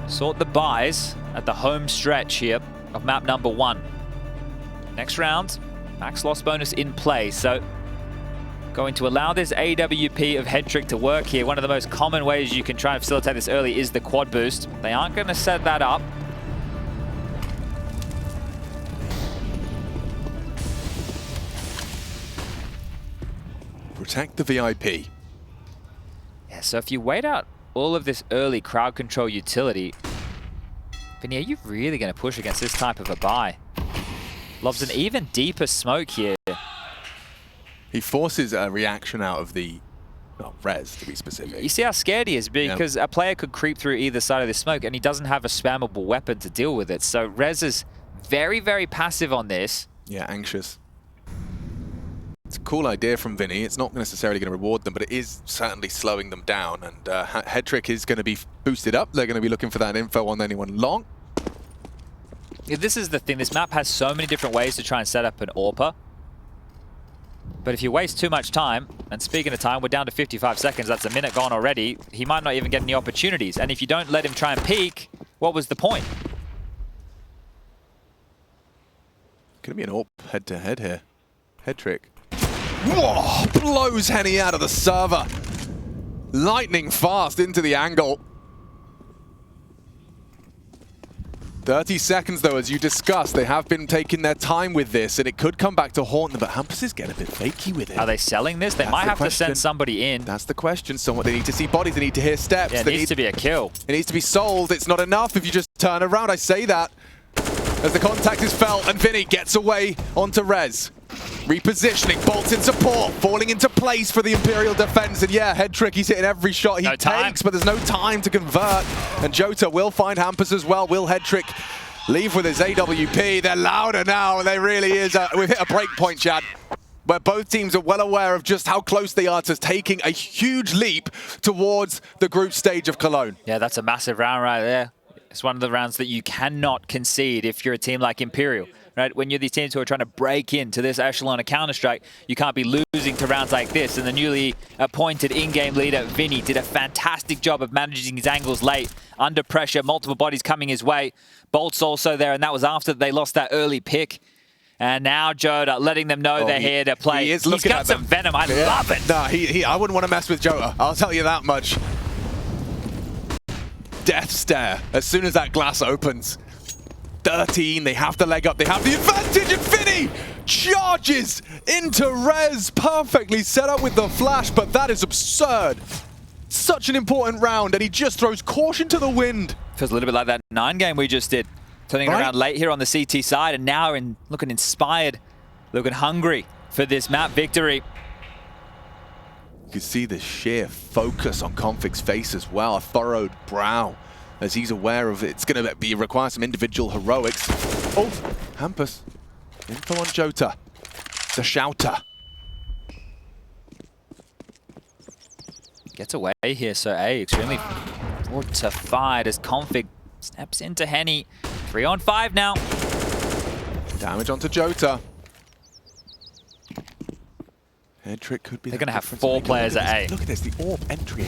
B: sort the buys at the home stretch here of map number 1. Next round, max loss bonus in play, so going to allow this AWP of Headtrick to work here. One of the most common ways you can try and facilitate this early is the quad boost. They aren't going to set that up.
A: Protect the VIP.
B: Yeah, so if you wait out all of this early crowd control utility, Vinny, are you really going to push against this type of a buy? Lobs an even deeper smoke here.
A: He forces a reaction out of the Rez, to be specific.
B: You see how scared he is because a player could creep through either side of the smoke and he doesn't have a spammable weapon to deal with it. So Rez is very, very passive on this.
A: Yeah, anxious. It's a cool idea from VINI. It's not necessarily going to reward them, but it is certainly slowing them down. And Headtrick is going to be boosted up. They're going to be looking for that info on anyone long.
B: Yeah, this is the thing. This map has so many different ways to try and set up an AWPer. But if you waste too much time, and speaking of time, we're down to 55 seconds. That's a minute gone already. He might not even get any opportunities. And if you don't let him try and peek, what was the point?
A: Could be an AWP head-to-head here. Headtrick. Whoa! Blows Henny out of the server. Lightning fast into the angle. 30 seconds, though, as you discussed. They have been taking their time with this, and it could come back to haunt them, but Hampus is getting a bit fakey with it.
B: Are they selling this? They might have to send somebody in.
A: That's the question. They need to see bodies, they need to hear steps.
B: Yeah, it needs to be a kill.
A: It needs to be sold. It's not enough if you just turn around. I say that as the contact is felt, and VINI gets away onto Rez. Repositioning, boltz in support, falling into place for the Imperial defense. And yeah, Headtrick, he's hitting every shot he takes, but there's no time to convert. And JOTA will find Hampus as well. Will Headtrick leave with his AWP? They're louder now. They really is. We've hit a break point, Chad, where both teams are well aware of just how close they are to taking a huge leap towards the group stage of Cologne.
B: Yeah, that's a massive round right there. It's one of the rounds that you cannot concede if you're a team like Imperial. Right, when you're these teams who are trying to break into this echelon of Counter-Strike, you can't be losing to rounds like this. And the newly appointed in-game leader, VINI, did a fantastic job of managing his angles late, under pressure, multiple bodies coming his way. boltz also there, and that was after they lost that early pick. And now JOTA letting them know they're here to play. He's got some venom. I love it.
A: No, I wouldn't want to mess with JOTA. I'll tell you that much. Death stare as soon as that glass opens. 13, they have the leg up, they have the advantage, and VINI charges into Rez, perfectly set up with the flash, but that is absurd. such an important round, and he just throws caution to the wind.
B: Feels a little bit like that 9 game we just did. Turning it around late here on the CT side, and now looking inspired, looking hungry for this map victory.
A: You can see the sheer focus on Config's face as well, a furrowed brow, as he's aware of it's going to require some individual heroics. Oh, Hampus, info on JOTA. It's a shouter.
B: Gets away here, so A extremely fortified as Config steps into Henny. 3 on 5 now.
A: Damage onto JOTA. Head trick could be.
B: They're going to have 4 players at A.
A: Look at this, the orb entry.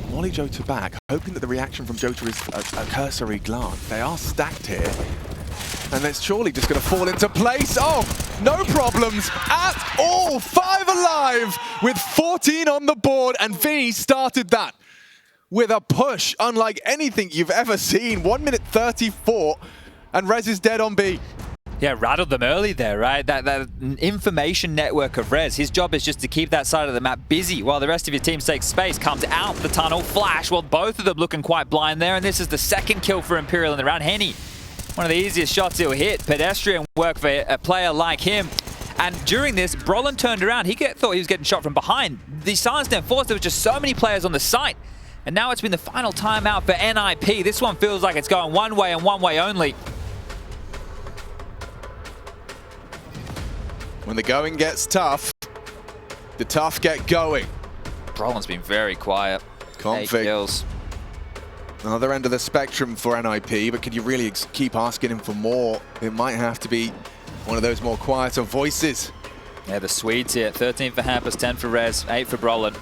A: Molly JOTA back, hoping that the reaction from JOTA is a cursory glance. They are stacked here. And it's surely just going to fall into place. Oh, no problems at all. 5 alive with 14 on the board. And VINI started that with a push unlike anything you've ever seen. 1 minute 34, and Rez is dead on B.
B: Yeah, rattled them early there, right? That information network of Rez, his job is just to keep that side of the map busy while the rest of your team takes space, comes out the tunnel, flash, well, both of them looking quite blind there, and this is the 2nd kill for Imperial in the round. Henny, one of the easiest shots he'll hit. Pedestrian work for a player like him. And during this, Brolin turned around. He thought he was getting shot from behind. The silence didn't force. There was just so many players on the site. And now it's been the final timeout for NiP. This one feels like it's going one way and one way only.
A: When the going gets tough, the tough get going.
B: Brolin's been very quiet.
A: Config.
B: 8 kills.
A: Other end of the spectrum for NiP, but could you really keep asking him for more? It might have to be one of those more quieter voices.
B: Yeah, the Swedes here. 13 for Hampus, 10 for Rez, 8 for Brolin.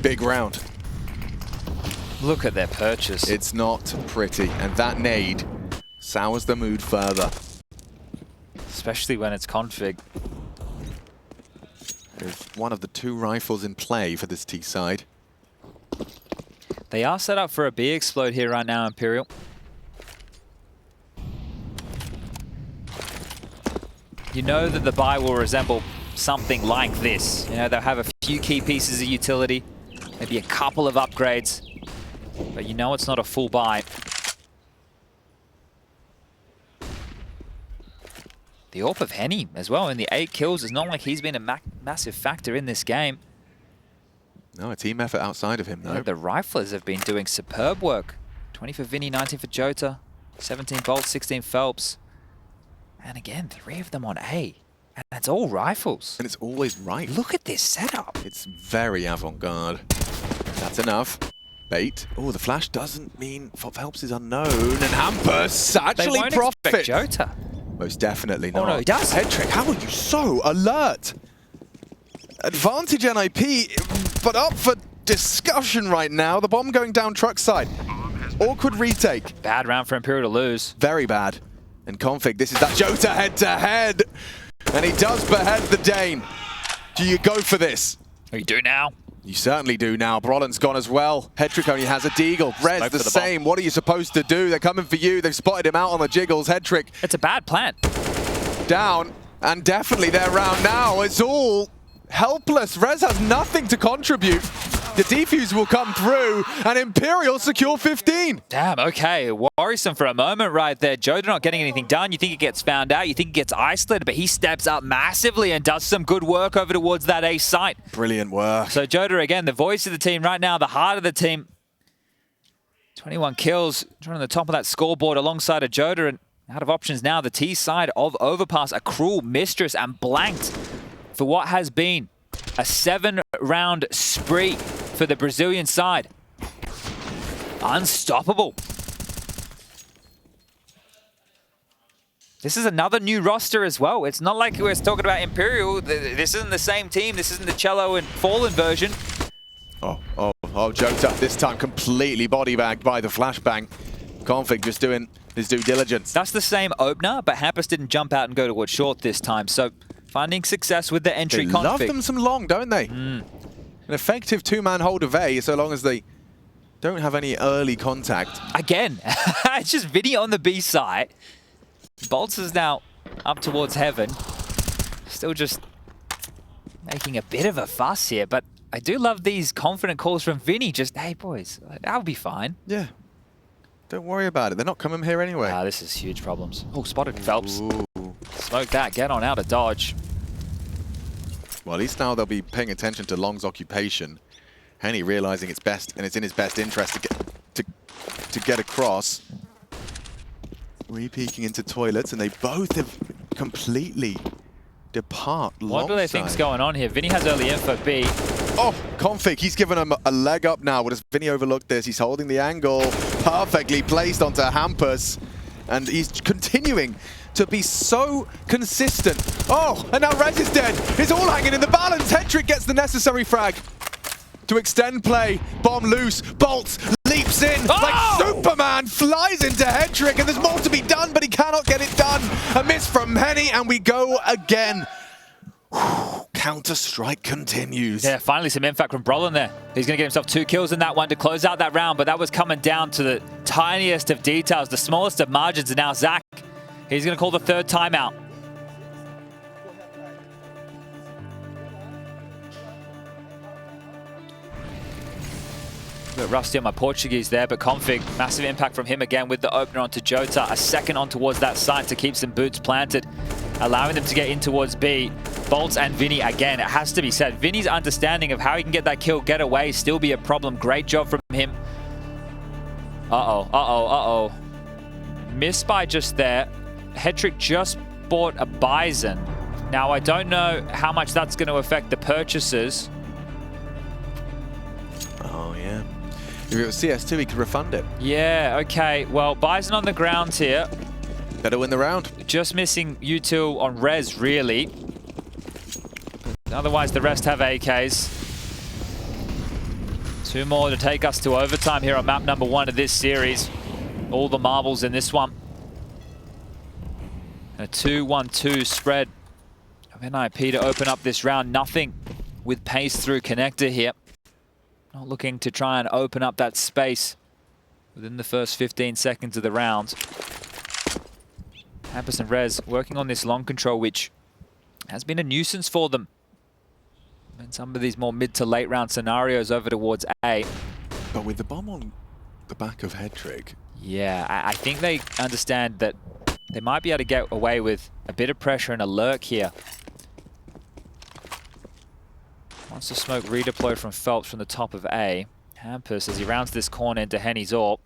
A: Big round.
B: Look at their purchase.
A: It's not pretty, and that nade sours the mood further.
B: Especially when it's Config.
A: There's one of the 2 rifles in play for this T side.
B: They are set up for a B explode here right now, Imperial. You know that the buy will resemble something like this. You know, they'll have a few key pieces of utility, maybe a couple of upgrades, but you know it's not a full buy. The AWP of Henny as well in the 8 kills. It's not like he's been a massive factor in this game.
A: No, a team effort outside of him, though.
B: Yeah, the riflers have been doing superb work. 20 for VINI, 19 for JOTA, 17 boltz, 16 Phelps. And again, 3 of them on A. And it's all rifles.
A: And it's always right.
B: Look at this setup.
A: It's very avant-garde. That's enough. Bait. Oh, the flash doesn't mean Phelps is unknown. And Hampus actually profits.
B: JOTA.
A: Most definitely not.
B: Oh no, he does.
A: Head trick, how are you so alert? Advantage NiP, but up for discussion right now. The bomb going down truck side. Awkward retake.
B: Bad round for Imperial to lose.
A: Very bad. And Config, this is that JOTA head-to-head. And he does behead the Dane. Do you go for this?
B: Oh, you do now?
A: You certainly do now. Brolin's gone as well. Headtrick only has a deagle. Rez the same. What are you supposed to do? They're coming for you. They've spotted him out on the jiggles. Headtrick.
B: It's a bad plan.
A: Down. And definitely their round now. It's all helpless. Rez has nothing to contribute. The defuse will come through, and Imperial secure 15.
B: Damn, okay. Worrisome for a moment right there. JOTA not getting anything done. You think he gets found out. You think he gets isolated, but he steps up massively and does some good work over towards that A site.
A: Brilliant work.
B: So JOTA, again, the voice of the team right now, the heart of the team. 21 kills, on the top of that scoreboard alongside a JOTA, and out of options now, the T side of Overpass, a cruel mistress and blanked for what has been a 7-round spree for the Brazilian side. Unstoppable. This is another new roster as well. It's not like we're talking about Imperial. This isn't the same team. This isn't the Cello and Fallen version.
A: Oh, JOTA this time completely body bagged by the flashbang. Config just doing his due diligence.
B: That's the same opener, but Hampus didn't jump out and go towards short this time. So finding success with the entry config.
A: They love them some long, don't they? An effective 2-man hold of A, so long as they don't have any early contact.
B: Again, it's just VINI on the B side. boltz is now up towards heaven. Still just making a bit of a fuss here, but I do love these confident calls from VINI. Just, hey, boys, that'll be fine.
A: Yeah. Don't worry about it. They're not coming here anyway.
B: This is huge problems. Oh, spotted Phelps.
A: Ooh.
B: Smoke that. Get on out of dodge.
A: Well, at least now they'll be paying attention to Long's occupation. Henny realizing it's best, and it's in his best interest to get across. Re-peeking into toilets, and they both have completely depart.
B: What do they think's going on here? VINI has early info B.
A: Oh, Config, he's given him a leg up now. What does VINI overlook this? He's holding the angle, perfectly placed onto Hampus, and he's continuing to be so consistent. Oh, and now Rez is dead. It's all hanging in the balance. Hedrick gets the necessary frag to extend play. Bomb loose. boltz leaps in like Superman, flies into Hedrick, and there's more to be done, but he cannot get it done. A miss from Henny, and we go again. Counter-Strike continues.
B: Yeah, finally some impact from Brolin there. He's going to get himself 2 kills in that one to close out that round, but that was coming down to the tiniest of details, the smallest of margins, and now Zach, he's going to call the 3rd timeout. A bit rusty on my Portuguese there, but Config, massive impact from him again with the opener onto JOTA. A second on towards that side to keep some boots planted, allowing them to get in towards B. boltz and VINI again, it has to be said. VINI's understanding of how he can get that kill, get away, still be a problem. Great job from him. Missed by just there. Hedrick just bought a Bison. Now, I don't know how much that's going to affect the purchases.
A: Oh, yeah. If it was CS2, he could refund it.
B: Yeah, okay. Well, Bison on the ground here.
A: Better win the round.
B: Just missing U2 on Rez, really. Otherwise, the rest have AKs. 2 more to take us to overtime here on map number 1 of this series. All the marbles in this one. A 2-1-2 spread of NiP to open up this round. Nothing with pace through connector here. Not looking to try and open up that space within the first 15 seconds of the round. Hampus and Rez working on this long control, which has been a nuisance for them in some of these more mid to late round scenarios over towards A.
A: But with the bomb on the back of Hedrick.
B: Yeah, I think they understand that they might be able to get away with a bit of pressure and a lurk here. Wants to smoke redeploy from Phelps from the top of A. Hampus as he rounds this corner into Henny's AWP.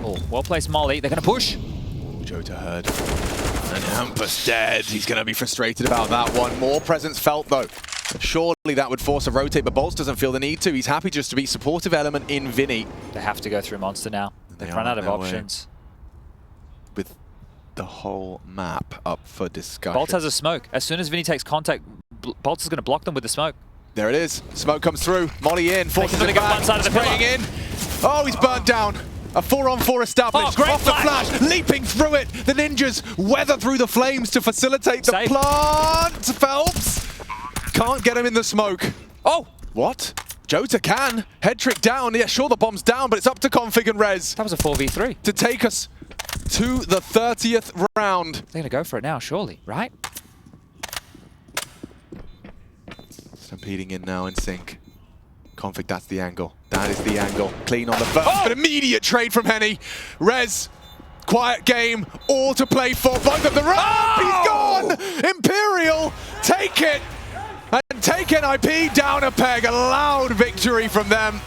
B: Oh, well-placed molly. They're going to push.
A: JOTA heard. And Hampus dead. He's going to be frustrated about that one. More presence felt, though. Surely that would force a rotate, but boltz doesn't feel the need to. He's happy just to be supportive element in VINI.
B: They have to go through Monster now. They've run out of options.
A: With the whole map up for discussion.
B: boltz has a smoke. As soon as VINI takes contact, boltz is going to block them with the smoke.
A: There it is. Smoke comes through. Molly in. Forces him back.
B: One side of the
A: spraying in. Oh, he's burnt down. A 4-on-4 established.
B: Great
A: off the flash. Leaping through it. The ninjas weather through the flames to facilitate the plant. Phelps can't get him in the smoke.
B: Oh!
A: What? JOTA can. Hedrick down. Yeah, sure, the bomb's down, but it's up to Config and Rez.
B: That was a 4v3.
A: To take us to the 30th round.
B: They're going to go for it now, surely, right?
A: Stampeding in now in sync. Config, that's the angle. That is the angle. Clean on the first, but immediate trade from Henny. Rez, quiet game, all to play for. Both of the He's gone! Imperial, take it! And take NiP down a peg. A loud victory from them.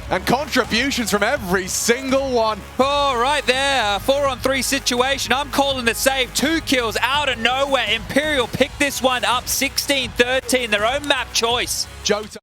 A: And contributions from every single one.
B: Oh, right there. 4-on-3 situation. I'm calling the save. 2 kills out of nowhere. Imperial picked this one up 16-13. Their own map choice.
A: JOTA.